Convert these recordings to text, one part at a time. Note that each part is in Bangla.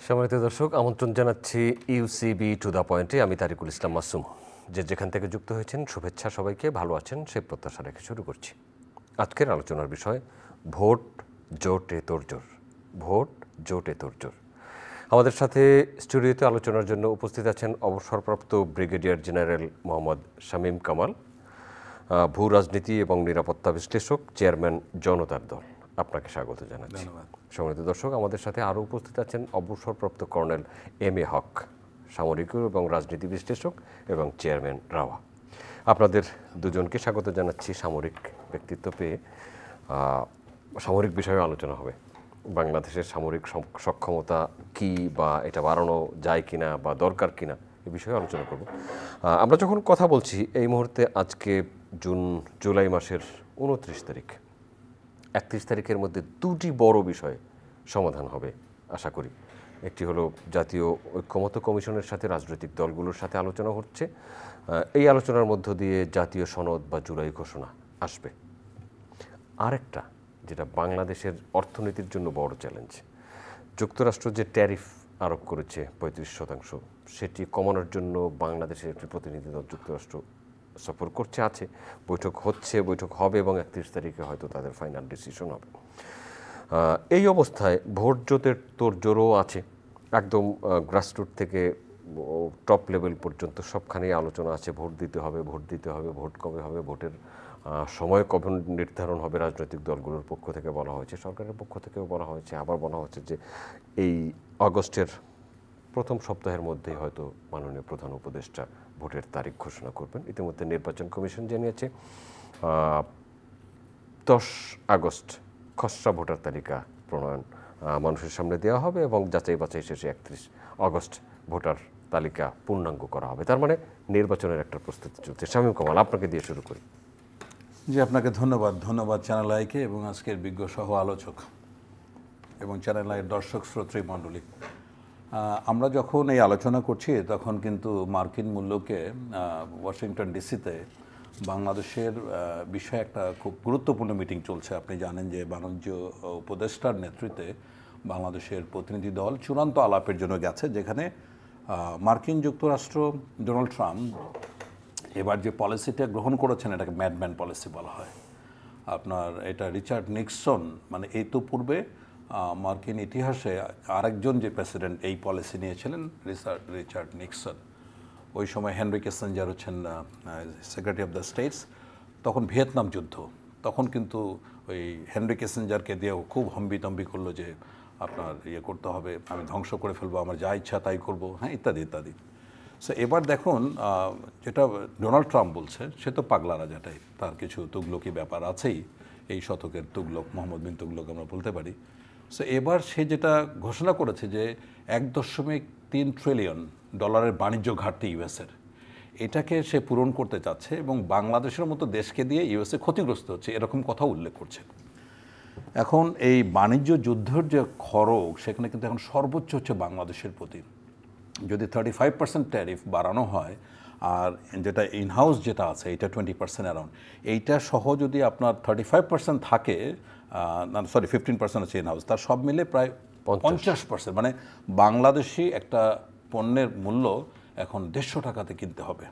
সম্মানিত দর্শক, আমন্ত্রণ জানাচ্ছি ইউসিবি টু দ্য পয়েন্টে। আমি তারিকুল ইসলাম মাসুম। যেখান থেকে যুক্ত হয়েছেন শুভেচ্ছা সবাইকে, ভালো আছেন সে প্রত্যাশা রেখে শুরু করছি। আজকের আলোচনার বিষয় ভোট জোটে তোড়জোড়। ভোট জোটে তোড়জোড়। আমাদের সাথে স্টুডিওতে আলোচনার জন্য উপস্থিত আছেন অবসরপ্রাপ্ত ব্রিগেডিয়ার জেনারেল মোহাম্মদ শামীম কামাল, ভূ রাজনীতি এবং নিরাপত্তা বিশ্লেষক, চেয়ারম্যান জনতার দল। আপনাকে স্বাগত জানাচ্ছি। সম্মানিত দর্শক, আমাদের সাথে আরও উপস্থিত আছেন অবসরপ্রাপ্ত কর্নেল এম এ হক, সামরিক এবং রাজনীতি বিশ্লেষক এবং চেয়ারম্যান রাওয়া। আপনাদের দুজনকে স্বাগত জানাচ্ছি। সামরিক ব্যক্তিত্ব পেয়ে সামরিক বিষয়ে আলোচনা হবে। বাংলাদেশের সামরিক সক্ষমতা কি, বা এটা বাড়ানো যায় কিনা বা দরকার কিনা, এ বিষয়ে আলোচনা করব। আমরা যখন কথা বলছি এই মুহূর্তে, আজকে জুলাই মাসের 29 তারিখ, 31 তারিখের মধ্যে দুটি বড় বিষয় সমাধান হবে আশা করি। একটি হলো জাতীয় ঐক্যমত্য কমিশনের সাথে রাজনৈতিক দলগুলোর সাথে আলোচনা হচ্ছে। এই আলোচনার মধ্য দিয়ে জাতীয় সনদ বা জুলাই ঘোষণা আসবে। আরেকটা, যেটা বাংলাদেশের অর্থনীতির জন্য বড় চ্যালেঞ্জ, যুক্তরাষ্ট্র যে ট্যারিফ আরোপ করেছে 35%, সেটি কমানোর জন্য বাংলাদেশের একটি প্রতিনিধি দল যুক্তরাষ্ট্র সফর করছে, আছে, বৈঠক হচ্ছে, বৈঠক হবে এবং 31 তারিখে হয়তো তাদের ফাইনাল ডিসিশন হবে। এই অবস্থায় ভোট জোটের তোড়জোড়ও আছে। একদম গ্রাসরুট থেকে টপ লেভেল পর্যন্ত সবখানেই আলোচনা আছে। ভোট দিতে হবে, ভোট দিতে হবে, ভোট কবে হবে, ভোটের সময় কবে নির্ধারণ হবে। রাজনৈতিক দলগুলোর পক্ষ থেকে বলা হয়েছে, সরকারের পক্ষ থেকেও বলা হয়েছে, আবার বলা হচ্ছে যে এই আগস্টের প্রথম সপ্তাহের মধ্যেই হয়তো মাননীয় প্রধান উপদেষ্টা ভোটের তারিখ ঘোষণা করবেন। ইতিমধ্যে নির্বাচন কমিশন জানিয়েছে 10 আগস্ট খসড়া ভোটার তালিকা প্রণয়ন মানুষের সামনে দেওয়া হবে এবং যাচাই বাছাই শেষে 31 আগস্ট ভোটার তালিকা পূর্ণাঙ্গ করা হবে। তার মানে নির্বাচনের একটা প্রস্তুতি চলছে। শামীম কামাল, আপনাকে দিয়ে শুরু করি। জি, আপনাকে ধন্যবাদ চ্যানেল আইকে এবং আজকের বিজ্ঞ সহ আলোচক এবং চ্যানেল আইয়ের দর্শক শ্রোতৃ মণ্ডলী। আমরা যখন এই আলোচনা করছি তখন কিন্তু মার্কিন মূল্যকে ওয়াশিংটন ডিসিতে বাংলাদেশের বিষয়ে একটা খুব গুরুত্বপূর্ণ মিটিং চলছে। আপনি জানেন যে বাণিজ্য উপদেষ্টার নেতৃত্বে বাংলাদেশের প্রতিনিধি দল চূড়ান্ত আলাপের জন্য গেছে, যেখানে মার্কিন যুক্তরাষ্ট্র ডোনাল্ড ট্রাম্প এবার যে পলিসিটা গ্রহণ করেছেন, এটাকে ম্যাডম্যান পলিসি বলা হয়। আপনার এটা রিচার্ড নিক্সন, মানে এই তো পূর্বে মার্কিন ইতিহাসে আরেকজন যে প্রেসিডেন্ট এই পলিসি নিয়েছিলেন, রিচার্ড নিক্সন। ওই সময় হেনরি কিসিঞ্জার হচ্ছেন সেক্রেটারি অফ দ্য স্টেটস। তখন ভিয়েতনাম যুদ্ধ, তখন কিন্তু ওই হেনরি কিসিঞ্জারকে দিয়েও খুব হম্বিতম্বি করলো যে আপনার করতে হবে, আমি ধ্বংস করে ফেলবো, আমার যা ইচ্ছা তাই করবো, হ্যাঁ, ইত্যাদি ইত্যাদি। সো এবার দেখুন, যেটা ডোনাল্ড ট্রাম্প বলছে, সে তো পাগলা রাজাটাই, তার কিছু তুগলকি ব্যাপার আছেই। এই শতকের তুগলক, মোহাম্মদ বিন তুগলক আমরা বলতে পারি। সো এবার সে যেটা ঘোষণা করেছে যে 1.3 ট্রিলিয়ন ডলারের বাণিজ্য ঘাটতি ইউএসের, এটাকে সে পূরণ করতে চাচ্ছে এবং বাংলাদেশের মতো দেশকে দিয়ে ইউএসএ ক্ষতিগ্রস্ত হচ্ছে, এরকম কথা উল্লেখ করছে। এখন এই বাণিজ্য যুদ্ধের যে খরচ, সেখানে কিন্তু এখন সর্বোচ্চ হচ্ছে বাংলাদেশের প্রতি। যদি 35% ট্যারিফ বাড়ানো হয়, আর যেটা ইনহাউস যেটা আছে এটা 20% অ্যারাউন্ড, এইটা সহ যদি আপনার 35% থাকে, 15% হচ্ছে ইনহাউস, তার সব মিলে প্রায় 50%, মানে বাংলাদেশি একটা পণ্যের মূল্য এখন 150 টাকাতে কিনতে হবে।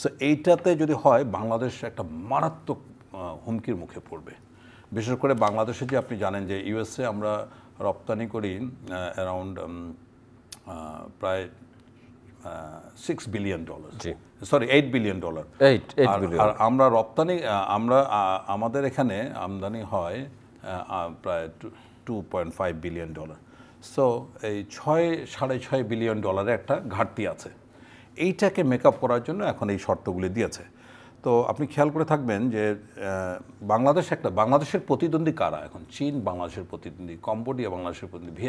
সো এইটাতে যদি হয়, বাংলাদেশ একটা মারাত্মক হুমকির মুখে পড়বে। বিশেষ করে বাংলাদেশে যে আপনি জানেন যে ইউএসএ আমরা রপ্তানি করি অ্যারাউন্ড প্রায় $6 বিলিয়ন, সরি $8 বিলিয়ন। আর আমরা রপ্তানি, আমাদের এখানে আমদানি হয় প্রায় $2.5 বিলিয়ন। সো এই $6.5 বিলিয়ন একটা ঘাটতি আছে। এইটাকে মেকআপ করার জন্য এখন এই শর্তগুলি দিয়েছে। তো আপনি খেয়াল করে থাকবেন যে বাংলাদেশের প্রতিদ্বন্দ্বী কারা এখন? চীন বাংলাদেশের প্রতিদ্বন্দ্বী, কম্বোডিয়া বাংলাদেশের প্রতিদ্বন্দ্বী,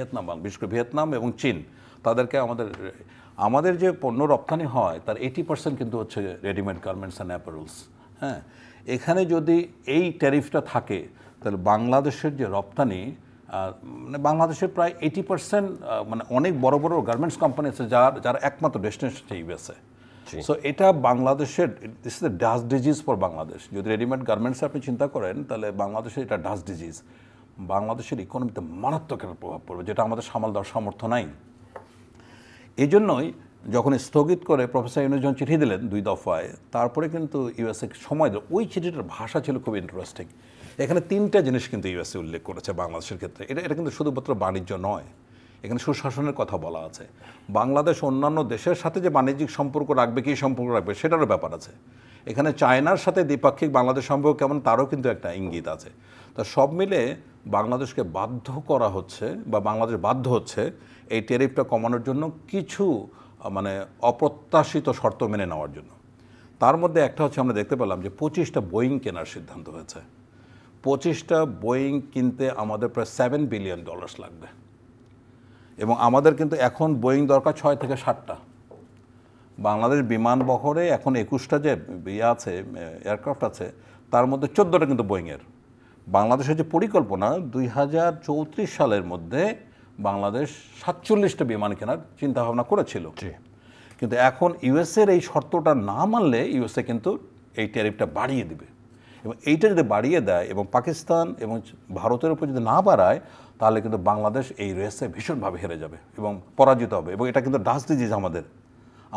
বিশেষ করে ভিয়েতনাম এবং চীন। তাদেরকে আমাদের যে পণ্য রপ্তানি হয় তার 80% কিন্তু হচ্ছে রেডিমেড গার্মেন্টস অ্যান্ড অ্যাপারেলস। হ্যাঁ, এখানে যদি এই ট্যারিফটা থাকে, তাহলে বাংলাদেশের যে রপ্তানি, মানে বাংলাদেশের প্রায় 80%, মানে অনেক বড় বড় গার্মেন্টস কোম্পানি আছে যারা একমাত্র ডেস্টিনেশন ইউএসএ। সো এটা বাংলাদেশের, this is the dust disease for Bangladesh. যদি রেডিমেড গার্মেন্টস আপনি চিন্তা করেন, তাহলে বাংলাদেশের এটা ডাস্ট ডিজিজ। বাংলাদেশের ইকোনমিতে মারাত্মক একটা প্রভাব পড়বে, যেটা আমাদের সামাল দেওয়ার সামর্থ্য নাই। এই জন্যই যখন স্থগিত করে প্রফেসর ইউনূস যখন চিঠি দিলেন 2 দফায়, তারপরে কিন্তু ইউএসএ সময় দিল। ওই চিঠিটার ভাষা ছিল খুব ইন্টারেস্টিং। এখানে 3টা জিনিস কিন্তু ইউএসএ উল্লেখ করেছে বাংলাদেশের ক্ষেত্রে। এটা কিন্তু শুধুমাত্র বাণিজ্য নয়, এখানে সুশাসনের কথা বলা আছে। বাংলাদেশ অন্যান্য দেশের সাথে যে বাণিজ্যিক সম্পর্ক রাখবে, কী সম্পর্ক রাখবে, সেটারও ব্যাপার আছে। এখানে চায়নার সাথে দ্বিপাক্ষিক বাংলাদেশ সম্পর্ক কেমন, তারও কিন্তু একটা ইঙ্গিত আছে। তা সব মিলে বাংলাদেশকে বাধ্য করা হচ্ছে, বা বাংলাদেশ বাধ্য হচ্ছে এই ট্যারিফটা কমানোর জন্য কিছু মানে অপ্রত্যাশিত শর্ত মেনে নেওয়ার জন্য। তার মধ্যে একটা হচ্ছে, আমরা দেখতে পেলাম যে 25টা বোয়িং কেনার সিদ্ধান্ত হয়েছে। 25টা বোয়িং কিনতে আমাদের প্রায় $7 বিলিয়ন লাগবে, এবং আমাদের কিন্তু এখন বোয়িং দরকার 6 থেকে 7টা। বাংলাদেশ বিমান বহরে এখন 21টা যে আছে এয়ারক্রাফট আছে, তার মধ্যে 14টা কিন্তু বোয়িংয়ের। বাংলাদেশের যে পরিকল্পনা 2034 সালের মধ্যে বাংলাদেশ 47টা বিমান কেনার চিন্তাভাবনা করেছিল। কিন্তু এখন ইউএসএর এই শর্তটা না মানলে ইউএসএ কিন্তু এই ট্যারিফটা বাড়িয়ে দিবে, এবং এইটা যদি বাড়িয়ে দেয় এবং পাকিস্তান এবং ভারতের উপর যদি না বাড়ায়, তাহলে কিন্তু বাংলাদেশ এই রেসে ভীষণভাবে হেরে যাবে এবং পরাজিত হবে, এবং এটা কিন্তু ডাস্ট ডিজিজ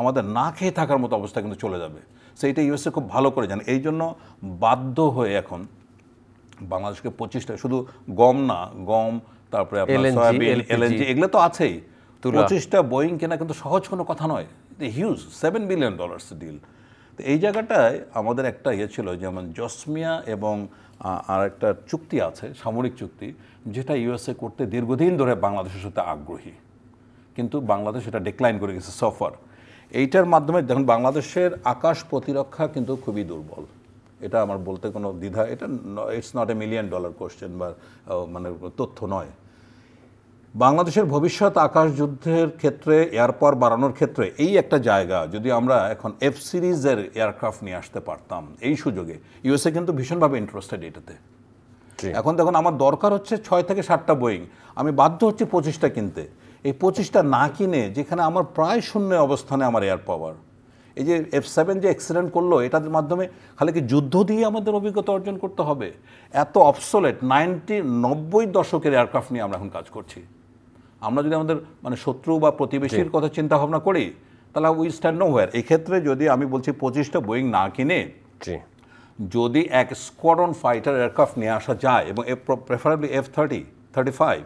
আমাদের না খেয়ে থাকার মতো অবস্থা কিন্তু চলে যাবে। সো এইটা ইউএসএ খুব ভালো করে জানে। এই জন্য বাধ্য হয়ে এখন বাংলাদেশকে 25টা, শুধু গম না, গম, তারপরে আপনার সয়াবিন, এলএনজি, এগুলো তো আছেই। 25টা বোয়িং কেনা কিন্তু সহজ কোনো কথা নয়। Huge $7 billion deal. তো এই জায়গাটায় আমাদের একটা ছিল, যেমন জসমিয়া এবং আর একটা চুক্তি আছে, সামরিক চুক্তি, যেটা ইউএসএ করতে দীর্ঘদিন ধরে বাংলাদেশের সাথে আগ্রহী, কিন্তু বাংলাদেশ এটা ডিক্লাইন করে গেছে সফর। এইটার মাধ্যমে দেখুন বাংলাদেশের আকাশ প্রতিরক্ষা কিন্তু খুবই দুর্বল, এটা আমার বলতে কোনো দ্বিধা, এটা ইটস নট $1 মিলিয়ন কোশ্চেন বা মানে তথ্য নয়। বাংলাদেশের ভবিষ্যৎ আকাশ যুদ্ধের ক্ষেত্রে, এয়ারপাওয়ার বাড়ানোর ক্ষেত্রে এই একটা জায়গা, যদি আমরা এখন F সিরিজের এয়ারক্রাফট নিয়ে আসতে পারতাম এই সুযোগে, ইউএসএ কিন্তু ভীষণভাবে ইন্টারেস্টেড এটাতে। এখন দেখুন আমার দরকার হচ্ছে 6 থেকে 7টা বোয়িং, আমি বাধ্য হচ্ছি 25টা কিনতে। এই 25টা না কিনে, যেখানে আমার প্রায় শূন্য অবস্থানে আমার এয়ার পাওয়ার, এই যে F7 যে অ্যাক্সিডেন্ট করলো, এটার মাধ্যমে খালি কি যুদ্ধ দিয়ে আমাদের অভিজ্ঞতা অর্জন করতে হবে? এত অবসোলেট 90 দশকের এয়ারক্রাফট নিয়ে আমরা এখন কাজ করছি। আমরা যদি আমাদের মানে শত্রু বা প্রতিবেশীর কথা চিন্তা ভাবনা করি, তাহলে উই স্ট্যান্ড নো হোয়ার। এই ক্ষেত্রে যদি আমি বলছি 25টা বোয়িং না কিনে যদি এক স্কোয়াড্রন ফাইটার এয়ারক্রাফট নিয়ে আসা যায়, এবং প্রেফারেবলি F-30, 35,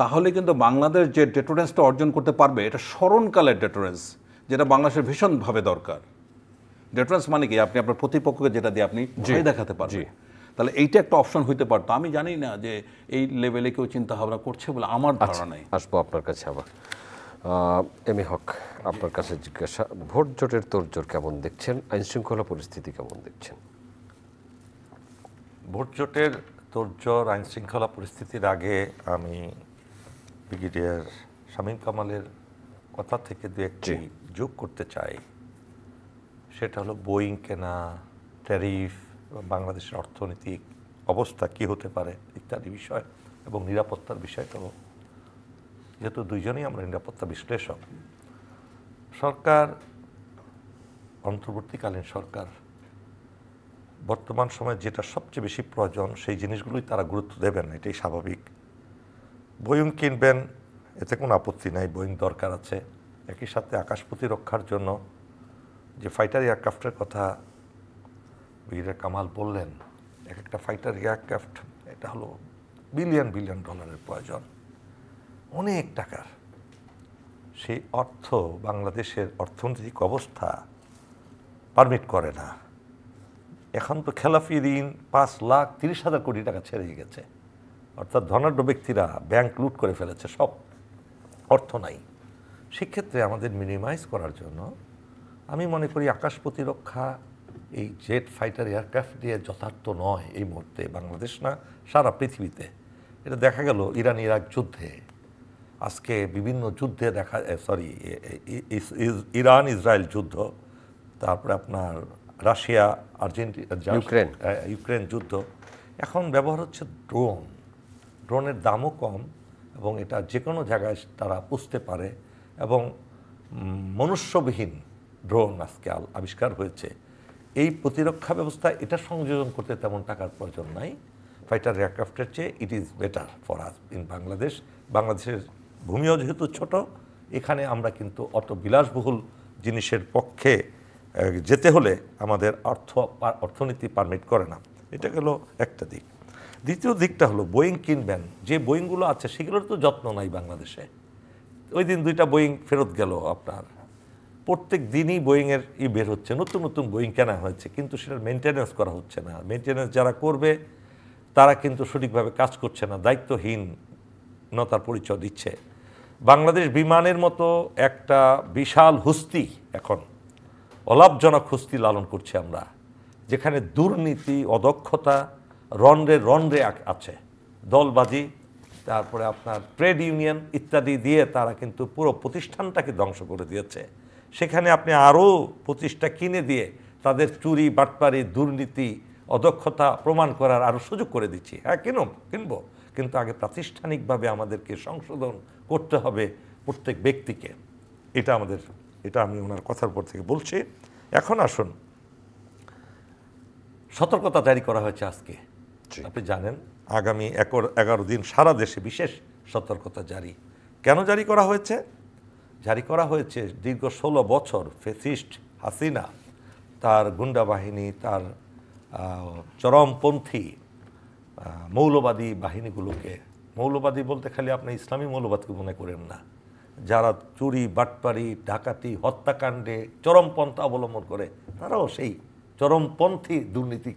তাহলে কিন্তু বাংলাদেশ যে ডেটোরেন্সটা অর্জন করতে পারবে, এটা স্মরণকালের ডেটোরেন্স, যেটা বাংলাদেশের ভীষণভাবে দরকার। ডেটোরেন্স মানে কি? আপনি আপনার প্রতিপক্ষকে যেটা দিয়ে আপনি ভয় দেখাতে পারবেন। তাহলে এইটা একটা অপশন হইতে পারতো। আমি জানি না যে এই লেভেলে কেউ চিন্তা ভাবনা করছে বলে আমার ধারণা নেই। আসবো আপনার কাছে আবার। এম এ হক, আপনার কাছে জিজ্ঞাসা, ভোট জোটের তোড়জোড় কেমন দেখছেন, আইন শৃঙ্খলা পরিস্থিতি কেমন দেখছেন? ভোট জোটের তোড়জোড়, আইন শৃঙ্খলা পরিস্থিতির আগে আমি ব্রিগেডিয়ার শামীম কামালের কথা থেকে দু একটি যোগ করতে চাই। সেটা হলো বোয়িং কেনা, ট্যারিফ, বাংলাদেশের অর্থনৈতিক অবস্থা কী হতে পারে ইত্যাদি বিষয়, এবং নিরাপত্তার বিষয়টাও, যেহেতু দুইজনেই আমরা নিরাপত্তা বিশ্লেষক। সরকার, অন্তর্বর্তীকালীন সরকার বর্তমান সময়ে যেটা সবচেয়ে বেশি প্রয়োজন সেই জিনিসগুলোই তারা গুরুত্ব দেবেন, এটাই স্বাভাবিক। বোয়িং কিনবেন, এতে কোনো আপত্তি নাই, বোয়িং দরকার আছে। একই সাথে আকাশ প্রতিরক্ষার জন্য যে ফাইটার এয়ারক্রাফটের কথা ব্রিগেডিয়ার কামাল বললেন, এক একটা ফাইটার এয়ারক্রাফট এটা হলো $বিলিয়ন প্রয়োজন, অনেক টাকার। সেই অর্থ বাংলাদেশের অর্থনৈতিক অবস্থা পারমিট করে না। এখন তো খেলাফি ঋণ 5,30,000 কোটি টাকা ছেড়ে গেছে, অর্থাৎ ধনাঢ্য ব্যক্তিরা ব্যাংক লুট করে ফেলেছে, সব অর্থ নাই। সেক্ষেত্রে আমাদের মিনিমাইজ করার জন্য আমি মনে করি আকাশ প্রতিরক্ষা এই জেট ফাইটার এয়ারক্রাফট দিয়ে যথার্থ নয় এই মুহূর্তে, বাংলাদেশ না সারা পৃথিবীতে। এটা দেখা গেল ইরান ইরাক যুদ্ধে, আজকে বিভিন্ন যুদ্ধে ইরান ইসরায়েল যুদ্ধ, তারপরে আপনার রাশিয়া আর্জেন্টিনা ইউক্রেন যুদ্ধ। এখন ব্যবহার হচ্ছে ড্রোনের দামও কম, এবং এটা যে কোনো জায়গায় তারা পুষতে পারে, এবং মনুষ্যবিহীন ড্রোন আজকে আবিষ্কার হয়েছে। এই প্রতিরক্ষা ব্যবস্থা এটা সংযোজন করতে তেমন টাকার প্রয়োজন নাই ফাইটার এয়ারক্রাফটের চেয়ে। It is better for us in Bangladesh. বাংলাদেশের ভূমিও যেহেতু ছোট এখানে আমরা কিন্তু অত বিলাসবহুল জিনিসের পক্ষে যেতে হলে আমাদের অর্থনীতি পারমিট করে না। এটা গেল একটা দিক। দ্বিতীয় দিকটা হলো বোয়িং কিনবেন, যে বোয়িংগুলো আছে সেগুলোর তো যত্ন নাই বাংলাদেশে। ওই দিন 2টা বোয়িং ফেরত গেল আপনার। প্রত্যেক দিনই বোয়িংয়ের বের হচ্ছে, নতুন নতুন বোয়িং কেনা হয়েছে, কিন্তু সেটার মেনটেন্যান্স করা হচ্ছে না। মেনটেন্যান্স যারা করবে তারা কিন্তু সঠিকভাবে কাজ করছে না, দায়িত্বহীনতার পরিচয় দিচ্ছে। বাংলাদেশ বিমানের মতো একটা বিশাল হস্তি এখন অলাভজনক হস্তি লালন করছে আমরা, যেখানে দুর্নীতি, অদক্ষতা রন্ধ্রে আছে, দলবাজি, তারপরে আপনার ট্রেড ইউনিয়ন ইত্যাদি দিয়ে তারা কিন্তু পুরো প্রতিষ্ঠানটাকে ধ্বংস করে দিয়েছে। সেখানে আপনি আরও প্রতিষ্ঠা কিনে দিয়ে তাদের চুরি, বাটপারি, দুর্নীতি, অদক্ষতা প্রমাণ করার আরও সুযোগ করে দিচ্ছি। হ্যাঁ, কিনবো, কিন্তু আগে প্রাতিষ্ঠানিকভাবে আমাদেরকে সংশোধন করতে হবে প্রত্যেক ব্যক্তিকে। এটা আমি ওনার কথার উপর থেকে বলছি। এখন আসুন, সতর্কতা জারি করা হয়েছে আজকে, আপনি জানেন আগামী 11 দিন সারা দেশে বিশেষ সতর্কতা জারি। কেন জারি করা হয়েছে? জারি করা হয়েছে দীর্ঘ 16 বছর ফ্যাসিস্ট হাসিনা, তার গুন্ডা বাহিনী, তার চরমপন্থী মৌলবাদী বাহিনীগুলোকে, মৌলবাদী বলতে খালি আপনি ইসলামী মৌলবাদকে মনে করেন না, যারা চুরি, বাটপারি, ডাকাতি, হত্যাকাণ্ডে চরমপন্থা অবলম্বন করে, তারাও সেই চরমপন্থী দুর্নীতি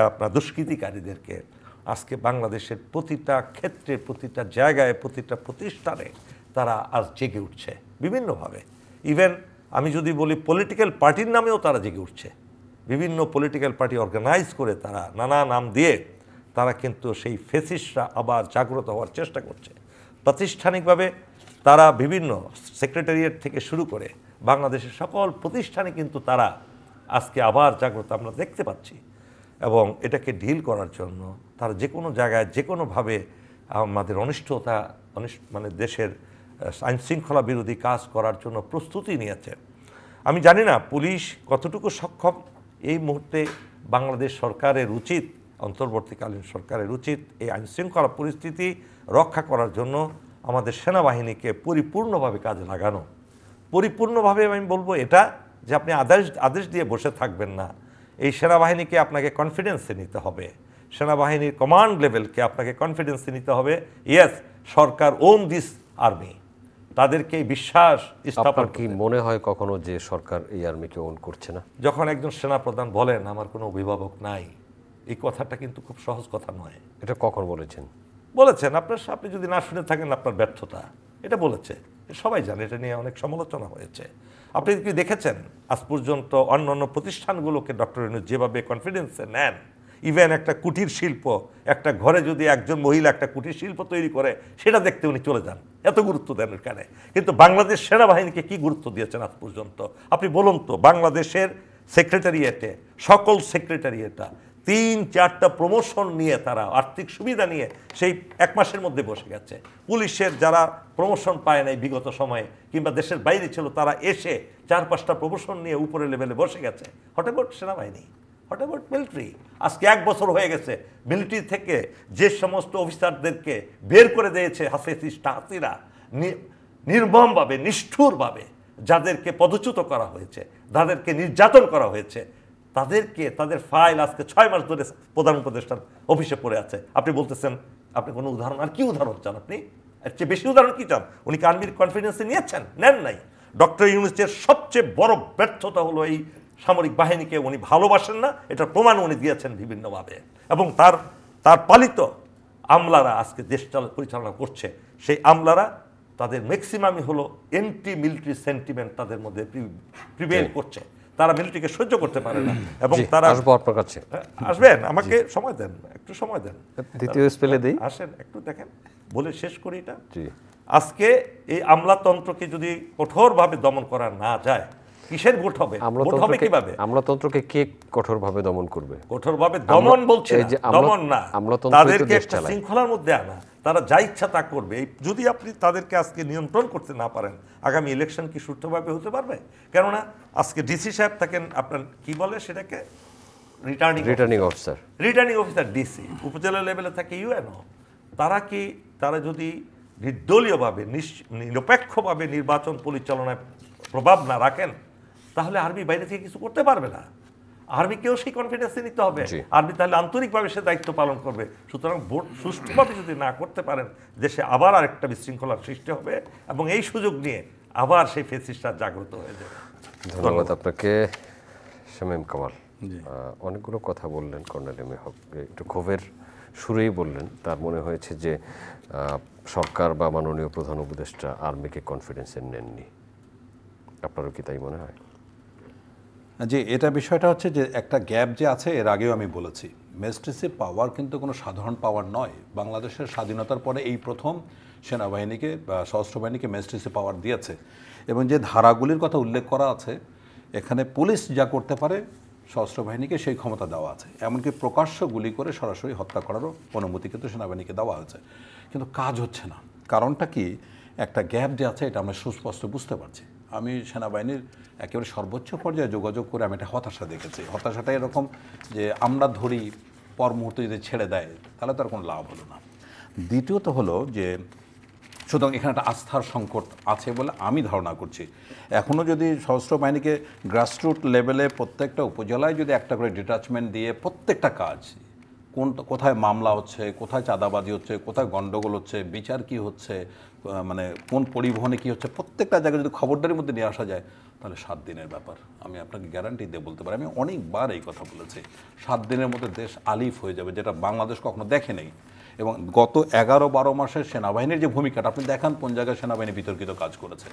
আপনার দুষ্কৃতিকারীদেরকে আজকে বাংলাদেশের প্রতিটা ক্ষেত্রে, প্রতিটা জায়গায়, প্রতিটা প্রতিষ্ঠানে তারা আজ জেগে উঠছে বিভিন্নভাবে। ইভেন আমি যদি বলি পলিটিক্যাল পার্টির নামেও তারা জেগে উঠছে। বিভিন্ন পলিটিক্যাল পার্টি অর্গানাইজ করে তারা নানা নাম দিয়ে তারা কিন্তু সেই ফেসিস্টরা আবার জাগ্রত হওয়ার চেষ্টা করছে। প্রাতিষ্ঠানিকভাবে তারা বিভিন্ন সেক্রেটারিয়েট থেকে শুরু করে বাংলাদেশের সকল প্রতিষ্ঠানে কিন্তু তারা আজকে আবার জাগ্রত আমরা দেখতে পাচ্ছি। এবং এটাকে ডিল করার জন্য তারা যে কোনো জায়গায় যে কোনোভাবে আমাদের অনিষ্টতা মানে দেশের আইন শৃঙ্খলা বিরোধী কাজ করার জন্য প্রস্তুতি নিয়েছে। আমি জানি না পুলিশ কতটুকু সক্ষম। এই মুহূর্তে বাংলাদেশ সরকারের উচিত, অন্তর্বর্তীকালীন সরকারের উচিত এই আইন শৃঙ্খলা পরিস্থিতি রক্ষা করার জন্য আমাদের সেনাবাহিনীকে পরিপূর্ণভাবে কাজে লাগানো। পরিপূর্ণভাবে আমি বলবো এটা যে আপনি আদেশ দিয়ে বসে থাকবেন না। এই সেনাবাহিনীকে আপনাকে কনফিডেন্সে নিতে হবে, সেনাবাহিনীর কমান্ড লেভেলকে আপনাকে কনফিডেন্সে নিতে হবে। Yes, Sarkar on this army, তাদেরকে বিশ্বাস স্থাপন। কি মনে হয় কখনো যে সরকার এই আর্মিকে ওন করছে না? যখন একজন সেনাপ্রধান বলেন আমার কোনো অভিভাবক নাই, এই কথাটা কিন্তু খুব সহজ কথা নয়। এটা কখন বলেছেন? আপনি যদি না শুনে থাকেন আপনার ব্যর্থতা। এটা বলেছে, সবাই জানে, এটা নিয়ে অনেক সমালোচনা হয়েছে। আপনি কি দেখেছেন আজ পর্যন্ত অন্যান্য প্রতিষ্ঠানগুলোকে ডক্টর ইউনূস যেভাবে কনফিডেন্সে নেন? ইভেন একটা কুটির শিল্প, একটা ঘরে যদি একজন মহিলা একটা কুটির শিল্প তৈরি করে সেটা দেখতে উনি চলে যান, এত গুরুত্ব দেন এখানে। কিন্তু বাংলাদেশ সেনাবাহিনীকে কি গুরুত্ব দিয়েছেন আজ পর্যন্ত? আপনি বলুন তো, বাংলাদেশের সেক্রেটারিয়েটে, সকল সেক্রেটারিয়েটটা 3-4টা প্রমোশন নিয়ে তারা আর্থিক সুবিধা নিয়ে সেই 1 মাসের মধ্যে বসে গেছে। পুলিশের যারা প্রমোশন পায় নাই বিগত সময়ে কিংবা দেশের বাইরে ছিল, তারা এসে 4-5টা প্রমোশন নিয়ে উপরে লেভেলে বসে গেছে। হোয়াট অ্যাবাউট সেনাবাহিনী? What about military? আজকে 1 বছর হয়ে গেছে মিলিটারি থেকে যে সমস্ত অফিসারদেরকে বের করে দিয়েছে হাসিনা, নির্মমভাবে, নিষ্ঠুরভাবে যাদেরকে পদচ্যুত করা হয়েছে, যাদেরকে নির্যাতন করা হয়েছে, তাদের ফাইল আজকে 6 মাস ধরে প্রধান উপদেষ্টার অফিসে পড়ে আছে। আপনি বলতেছেন আপনি কোনো উদাহরণ, আর কি উদাহরণ চান আপনি? এর চেয়ে বেশি উদাহরণ কি চান? উনি কি আর্মির কনফিডেন্সে নিয়েছেন? নেন নাই। ডক্টর ইউনূসের সবচেয়ে বড় ব্যর্থতা হলো এই সামরিক বাহিনীকে উনি ভালোবাসেন না, এটার প্রমাণ উনি দিয়েছেন বিভিন্নভাবে। এবং তার পালিত আমলারা আজকে দেশ পরিচালনা করছে, সেই আমলারা তাদের ম্যাক্সিমামই হলো এন্টি মিলিটারি সেন্টিমেন্ট তাদের মধ্যে প্রিভেল করছে। তারা মিলিটারিকে সহ্য করতে পারে না। এবং তারা আসবেন, আমাকে সময় দেন, একটু সময় দেন, দ্বিতীয় স্পেলে দেই, আসেন একটু দেখেন, বলে শেষ করি এটা। আজকে এই আমলাতন্ত্রকে যদি কঠোরভাবে দমন করা না যায়, কিসের ভোট হবে? ভোট হবে কিভাবে? আমলাতন্ত্রকে কে কঠোরভাবে দমন করবে? কঠোরভাবে দমন বলছে না, দমন না, তাদেরকে একটা শৃঙ্খলার মধ্যে আনা। তারা যা ইচ্ছা তা করবে। যদি আপনি তাদেরকে আজকে নিয়ন্ত্রণ করতে না পারেন, আগামী ইলেকশন কি সুষ্ঠুভাবে হতে পারবে? কেননা আজকে ডিসি সাহেব থাকেন, আপনার কি বলে সেটাকে, রিটার্নিং অফিসার ডিসি, উপজেলা লেভেলে থাকে ইউএনও। তারা যদি নির্দলীয়ভাবে নিরপেক্ষভাবে নির্বাচন পরিচালনায় প্রভাব না রাখেন, তাহলে আর্মি বাইরে থেকে কিছু করতে পারবে না। আর্মিকেও সেই কনফিডেন্সে নিতে হবে, আর্মি তাহলে আন্তরিকভাবে সে দায়িত্ব পালন করবে। সুতরাং ভোট সুষ্ঠুভাবে যদি না করতে পারেন, দেশে আবার আরেকটা বিশৃঙ্খলার সৃষ্টি হবে এবং এই সুযোগ নিয়ে আবার সেই ফেসিস্টরা জাগ্রত হয়ে যাবে। ধন্যবাদ আপনাকে শামীম কামাল। অনেকগুলো কথা বললেন কর্নেল এম এ হক, একটু ক্ষোভের সুরেই বললেন। তার মনে হয়েছে যে সরকার বা মাননীয় প্রধান উপদেষ্টা আর্মিকে কনফিডেন্সে নেননি। আপনারও কি তাই মনে হয়? যে এটা বিষয়টা হচ্ছে যে একটা গ্যাপ যে আছে, এর আগেও আমি বলেছি, ম্যাজিস্ট্রেসি পাওয়ার কিন্তু কোনো সাধারণ পাওয়ার নয়। বাংলাদেশের স্বাধীনতার পরে এই প্রথম সেনাবাহিনীকে বা সশস্ত্র বাহিনীকে ম্যাজিস্ট্রেসি পাওয়ার দিয়েছে। এবং যে ধারাগুলির কথা উল্লেখ করা আছে, এখানে পুলিশ যা করতে পারে সশস্ত্র বাহিনীকে সেই ক্ষমতা দেওয়া আছে। এমনকি প্রকাশ্য গুলি করে সরাসরি হত্যা করারও অনুমতি কিন্তু সেনাবাহিনীকে দেওয়া হয়েছে, কিন্তু কাজ হচ্ছে না। কারণটা কি? একটা গ্যাপ যে আছে এটা আমরা সুস্পষ্ট বুঝতে পারছি। আমি সেনাবাহিনীর একেবারে সর্বোচ্চ পর্যায়ে যোগাযোগ করে আমি একটা হতাশা দেখেছি। হতাশাটা এরকম যে আমরা ধরি, পর মুহূর্তে যদি ছেড়ে দেয় তাহলে তার কোনো লাভ হলো না। দ্বিতীয়ত হলো যে সুতরাং এখানে একটা আস্থার সংকট আছে বলে আমি ধারণা করছি। এখনও যদি সশস্ত্র বাহিনীকে গ্রাসরুট লেভেলে প্রত্যেকটা উপজেলায় যদি একটা করে ডিটাচমেন্ট দিয়ে প্রত্যেকটা কাজ, কোথায় মামলা হচ্ছে, কোথায় চাঁদাবাজি হচ্ছে, কোথায় গণ্ডগোল হচ্ছে, বিচার কি হচ্ছে, মানে কোন পরিবহনে কি হচ্ছে, প্রত্যেকটা জায়গায় যদি খবরদারির মধ্যে নিয়ে আসা যায়, তাহলে 7 দিনের ব্যাপার। আমি আপনাকে গ্যারান্টি দিয়ে বলতে পারি, আমি অনেকবার এই কথা বলেছি, 7 দিনের মধ্যে দেশ আলিফ হয়ে যাবে, যেটা বাংলাদেশ কখনো দেখে নেই। এবং গত 11-12 মাসের সেনাবাহিনীর যে ভূমিকাটা আপনি দেখান, কোন জায়গায় সেনাবাহিনী বিতর্কিত কাজ করেছে।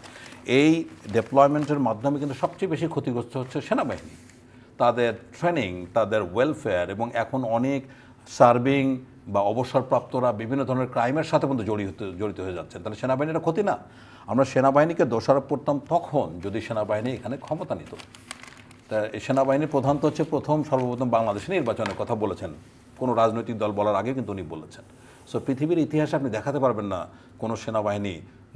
এই ডেপ্লয়মেন্টের মাধ্যমে কিন্তু সবচেয়ে বেশি ক্ষতিগ্রস্ত হচ্ছে সেনাবাহিনী, তাদের ট্রেনিং, তাদের ওয়েলফেয়ার, এবং এখন অনেক সার্ভিং বা অবসরপ্রাপ্তরা বিভিন্ন ধরনের ক্রাইমের সাথে কিন্তু জড়িত হয়ে যাচ্ছেন। তাহলে সেনাবাহিনীর ক্ষতি না? আমরা সেনাবাহিনীকে দোষারোপ করতাম তখন যদি সেনাবাহিনী এখানে ক্ষমতা নিত। তা এই সেনাবাহিনীর প্রধান তো হচ্ছে সর্বপ্রথম বাংলাদেশে নির্বাচনের কথা বলেছেন, কোনো রাজনৈতিক দল বলার আগে কিন্তু উনি বলেছেন। সো পৃথিবীর ইতিহাসে আপনি দেখাতে পারবেন না কোনো সেনাবাহিনী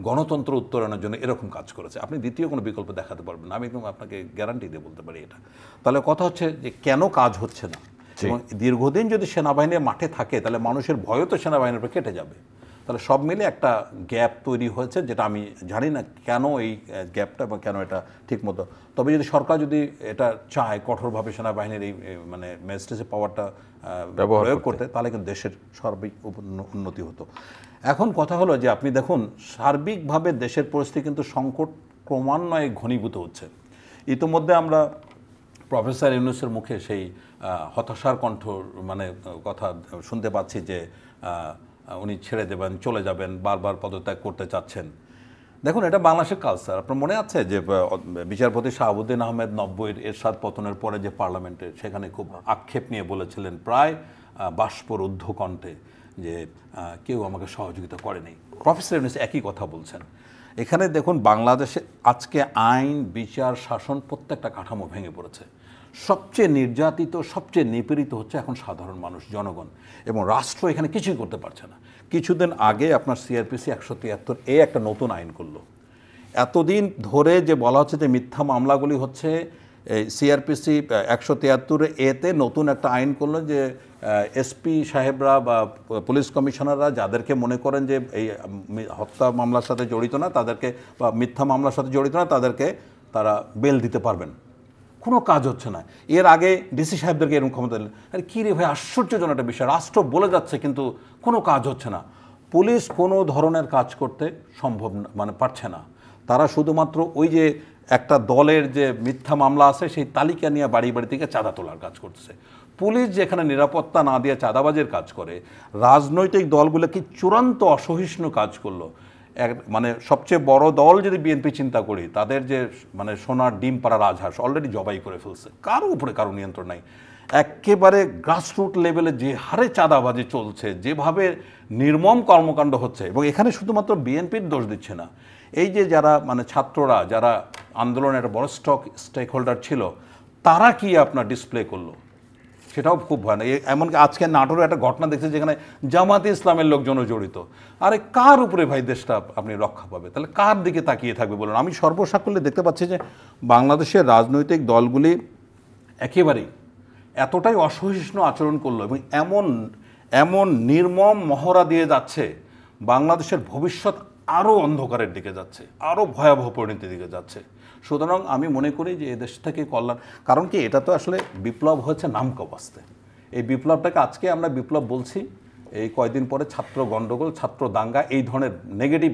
গণতন্ত্র উত্তরণের জন্য এরকম কাজ করেছে। আপনি দ্বিতীয় কোনো বিকল্প দেখাতে পারবেন না, আমি একদম আপনাকে গ্যারান্টি দিয়ে বলতে পারি এটা। তাহলে কথা হচ্ছে যে কেন কাজ হচ্ছে না, এবং দীর্ঘদিন যদি সেনাবাহিনী মাঠে থাকে তাহলে মানুষের ভয়ও তো সেনাবাহিনীর উপর কেটে যাবে। তাহলে সব মিলে একটা গ্যাপ তৈরি হয়েছে, যেটা আমি জানি না কেন এই গ্যাপটা বা কেন এটা ঠিকমতো। তবে যদি সরকার যদি এটা চায় কঠোরভাবে সেনাবাহিনীর এই মানে ম্যাজিস্ট্রেসি পাওয়ারটা প্রয়োগ করতে, তাহলে কিন্তু দেশের সার্বিক উন্নতি হতো। এখন কথা হলো যে আপনি দেখুন, সার্বিকভাবে দেশের পরিস্থিতি কিন্তু সংকট ক্রমান্বয়ে ঘনীভূত হচ্ছে। ইতিমধ্যে আমরা প্রফেসর ইউনূসের মুখে সেই হতাশার কণ্ঠ মানে কথা শুনতে পাচ্ছি যে উনি ছেড়ে দেবেন, চলে যাবেন, বারবার পদত্যাগ করতে চাচ্ছেন। দেখুন, এটা বাংলাদেশের কালচার। আপনার মনে আছে যে বিচারপতি শাহাবুদ্দিন আহমেদ 90-এর এরশাদ পতনের পরে যে পার্লামেন্টে সেখানে খুব আক্ষেপ নিয়ে বলেছিলেন প্রায় বাষ্পরুদ্ধ কণ্ঠে যে কেউ আমাকে সহযোগিতা করেনি। প্রফেসর ইউনূস একই কথা বলছেন। এখানে দেখুন, বাংলাদেশে আজকে আইন, বিচার, শাসন প্রত্যেকটা কাঠামো ভেঙে পড়েছে। সবচেয়ে নির্যাতিত, সবচেয়ে নিপীড়িত হচ্ছে এখন সাধারণ মানুষ, জনগণ, এবং রাষ্ট্র এখানে কিছুই করতে পারছে না। কিছুদিন আগে আপনার সিআরপিসি 173 একটা নতুন আইন করলো। এতদিন ধরে যে বলা হচ্ছে যে মিথ্যা মামলাগুলি হচ্ছে, এই সিআরপিসি 173 এতে নতুন একটা আইন করলো যে এসপি সাহেবরা বা পুলিশ কমিশনাররা যাদেরকে মনে করেন যে এই হত্যা মামলার সাথে জড়িত না তাদেরকে, বা মিথ্যা মামলার সাথে জড়িত না তাদেরকে তারা বেল দিতে পারবেন। কোনো কাজ হচ্ছে না। এর আগে ডিসি সাহেবদেরকে এরকম ক্ষমতা দিলেন। আরে কী রে ভাই, আশ্চর্যজনক একটা বিষয়। রাষ্ট্র বলে যাচ্ছে কিন্তু কোনো কাজ হচ্ছে না। পুলিশ কোনো ধরনের কাজ করতে সম্ভব না, মানে পারছে না। তারা শুধুমাত্র ওই যে একটা দলের যে মিথ্যা মামলা আছে সেই তালিকা নিয়ে বাড়ি বাড়ি থেকে চাঁদা তোলার কাজ করতেছে। পুলিশ যেখানে নিরাপত্তা না দিয়ে চাঁদাবাজের কাজ করে, রাজনৈতিক দলগুলো কি চূড়ান্ত অসহিষ্ণু কাজ করলো। মানে সবচেয়ে বড় দল যদি বিএনপি চিন্তা করি, তাদের যে মানে সোনার ডিম পাড়া রাজহাঁস অলরেডি জবাই করে ফেলছে, কারো উপরে কারো নিয়ন্ত্রণ নাই। একেবারে গ্রাসরুট লেভেলে যে হারে চাঁদাবাজি চলছে, যেভাবে নির্মম কর্মকাণ্ড হচ্ছে, এবং এখানে শুধুমাত্র বিএনপির দোষ দিচ্ছে না, এই যে যারা মানে ছাত্ররা, যারা আন্দোলনের বড় স্টেক হোল্ডার ছিল, তারা কি আপনার ডিসপ্লে করলো সেটাও খুব ভয়ানক। এমনকি আজকে নাটোরে একটা ঘটনা দেখছি যেখানে জামাতে ইসলামের লোকজনও জড়িত। আরে কার উপরে ভাই দেশটা আপনি রক্ষা পাবে? তাহলে কার দিকে তাকিয়ে থাকবে বলুন? আমি সর্বসাকুল্যে দেখতে পাচ্ছি যে বাংলাদেশের রাজনৈতিক দলগুলি একেবারেই এতটাই অসহিষ্ণু আচরণ করলো এবং এমন নির্মম মহড়া দিয়ে যাচ্ছে, বাংলাদেশের ভবিষ্যৎ আরও অন্ধকারের দিকে যাচ্ছে, আরও ভয়াবহ পরিণতির দিকে যাচ্ছে। সুতরাং আমি মনে করি যে এদেশ থেকে কল্যাণ, কারণ কি এটা তো আসলে বিপ্লব হচ্ছে নামকা বাস্তে। এই বিপ্লবটাকে আজকে আমরা বিপ্লব বলছি, এই কয়দিন পরে ছাত্র গণ্ডগোল, ছাত্র দাঙ্গা এই ধরনের নেগেটিভ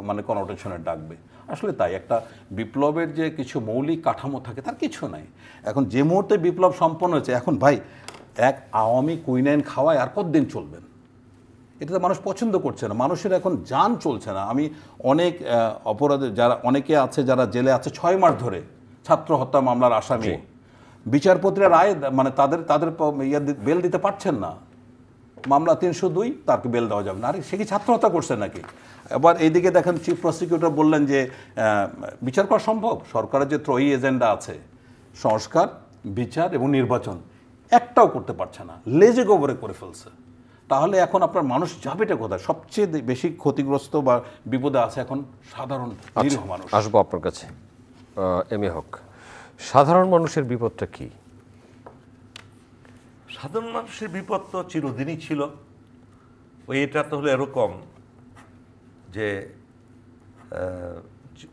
মানে কনোটেশনে ডাকবে। আসলে তাই একটা বিপ্লবের যে কিছু মৌলিক কাঠামো থাকে তার কিছু নাই। এখন যে মুহূর্তে বিপ্লব সম্পন্ন হয়েছে, এখন ভাই এক আওয়ামী কুইনাইন খাওয়ায় আর কতদিন চলবেন? এটা তো মানুষ পছন্দ করছে না, মানুষের এখন জান চলছে না। আমি অনেক অপরাধে যারা অনেকে আছে যারা জেলে আছে 6 মাস ধরে, ছাত্র হত্যা মামলার আসামি, বিচারপতিরা রায় মানে তাদের বেল দিতে পারছেন না। মামলা 302, তাকে বেল দেওয়া যাবে না। আরে সে কি ছাত্র হত্যা করছে নাকি? এবার এইদিকে দেখেন চিফ প্রসিকিউটর বললেন যে বিচার করা সম্ভব, সরকারের যে ত্রয়ী এজেন্ডা আছে সংস্কার, বিচার এবং নির্বাচন, একটাও করতে পারছে না, লেজে গোবরে করে ফেলছে। তাহলে এখন আপনার মানুষ যাবেটা কোথায়? সবচেয়ে বেশি ক্ষতিগ্রস্ত বা বিপদে আছে এখন সাধারণ নিরীহ মানুষ। আসবো আপনার কাছে এম এ হক, সাধারণ মানুষের বিপদটা কি? সাধারণ মানুষের বিপদ তো চিরদিনই ছিল। এটা তো হলো এরকম যে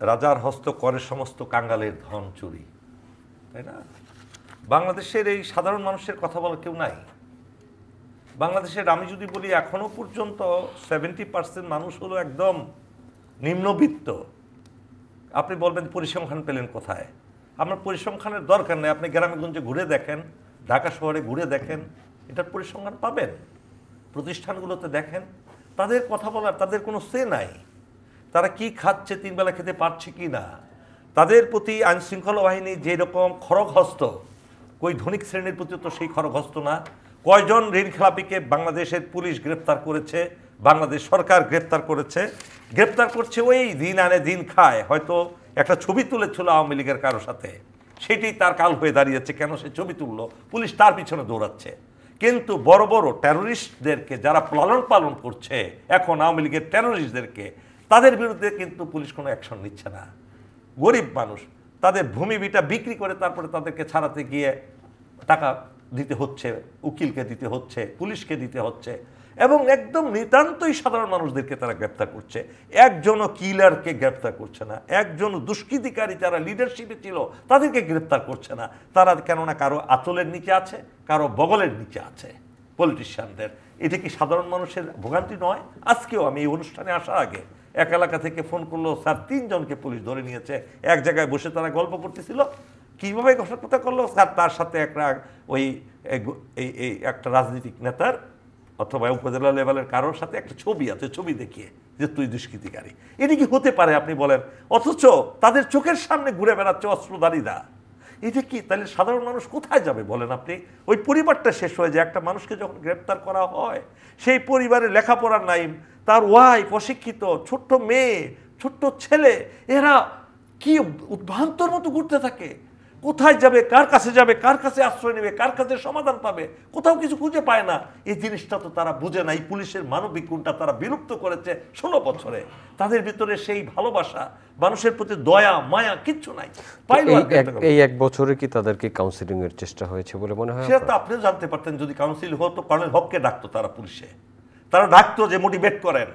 রাজার হস্ত করে সমস্ত কাঙ্গালের ধন চুরি, তাই না? বাংলাদেশের এই সাধারণ মানুষের কথা বলা কেউ নাই। বাংলাদেশের আমি যদি বলি এখনো পর্যন্ত 70% মানুষ হলো একদম নিম্নবিত্ত। আপনি বলবেন পরিসংখ্যান পেলেন কোথায়? আপনার পরিসংখ্যানের দরকার নেই, আপনি গ্রামেগঞ্জে ঘুরে দেখেন, ঢাকা শহরে ঘুরে দেখেন, এটার পরিসংখ্যান পাবেন। প্রতিষ্ঠানগুলোতে দেখেন, তাদের কথা বলার তাদের কোনো সে নাই। তারা কি খাচ্ছে, 3 বেলা খেতে পারছে কি না, তাদের প্রতি আইনশৃঙ্খলা বাহিনী যেরকম খড়গহস্ত, কই ধনিক শ্রেণীর প্রতি তো সেই খড়গহস্ত না। কয়জন ঋণ খেলাপিকে বাংলাদেশের পুলিশ গ্রেপ্তার করেছে, বাংলাদেশ সরকার গ্রেপ্তার করেছে, গ্রেপ্তার করছে ওই দিন আনে দিন খায়। হয়তো একটা ছবি তুলেছিল আওয়ামী লীগের কারোর সাথে, সেটাই তার কাল হয়ে দাঁড়িয়েছে। কেন সে ছবি তুললো? পুলিশ তার পিছনে দৌড়াচ্ছে। কিন্তু বড় বড় টেরোরিস্টদেরকে যারা লালন পালন করছে এখন আওয়ামী লীগের টেরোরিস্টদেরকে, তাদের বিরুদ্ধে কিন্তু পুলিশ কোনো অ্যাকশন নিচ্ছে না। গরিব মানুষ, তাদের ভূমি বিটা বিক্রি করে তারপরে তাদেরকে ছাড়াতে গিয়ে টাকা দিতে হচ্ছে, উকিলকে দিতে হচ্ছে, পুলিশকে দিতে হচ্ছে, এবং একদম নিতান্তই সাধারণ মানুষদেরকে তারা গ্রেপ্তার করছে। একজনও কিলারকে গ্রেপ্তার করছে না, একজন দুষ্কৃতিকারী যারা লিডারশিপে ছিল তাদেরকে গ্রেপ্তার করছে না। তারা কেননা কারো আঁচলের নিচে আছে, কারো বগলের নিচে আছে পলিটিশিয়ানদের। এটা কি সাধারণ মানুষের ভোগান্তি নয়? আজকেও আমি এই অনুষ্ঠানে আসার আগে এক এলাকা থেকে ফোন করলো, স্যার 3 জনকে পুলিশ ধরে নিয়েছে, এক জায়গায় বসে তারা গল্প করতেছিল। কীভাবে কথা করলো? স্যার তার সাথে একটা ওই এই একটা রাজনৈতিক নেতার অথবা উপজেলা লেভেলের কারোর সাথে একটা ছবি আছে, ছবি দেখিয়ে যে তুই দুষ্কৃতিকারী। এটা কি হতে পারে আপনি বলেন? অথচ তাদের চোখের সামনে ঘুরে বেড়াচ্ছে অস্ত্রধারীরা। এটা কি? তাহলে সাধারণ মানুষ কোথায় যাবে বলেন আপনি? ওই পরিবারটা শেষ হয়ে যায়। একটা মানুষকে যখন গ্রেপ্তার করা হয়, সেই পরিবারে লেখাপড়ার নাই, তার ওয়াইফ অশিক্ষিত, ছোট্ট মেয়ে, ছোট্ট ছেলে, এরা কি উদ্ভ্রান্তর মতো ঘুরতে থাকে। কোথায় যাবে, কার কাছে যাবে, কার কাছে আশ্রয় নেবে, কার কাছে সমাধান পাবে, কোথাও কিছু খুঁজে পায় না। এই জিনিসটা তো তারা বুঝে না। এই পুলিশের মানবিক গুণটা তারা বিলুপ্ত করেছে 16 বছরে। তাদের ভিতরে সেই ভালোবাসা, মানুষের প্রতি দয়া মায়া কিচ্ছু নাই। এই 1 বছরে কি তাদেরকে কাউন্সিলিং এর চেষ্টা হয়েছে বলে মনে হয়? সেটা তো আপনিও জানতে পারতেন। যদি কাউন্সিল হতো, কর্নেল হককে ডাকতো তারা পুলিশে, তারা ডাকতো যে মোটিভেট করেন।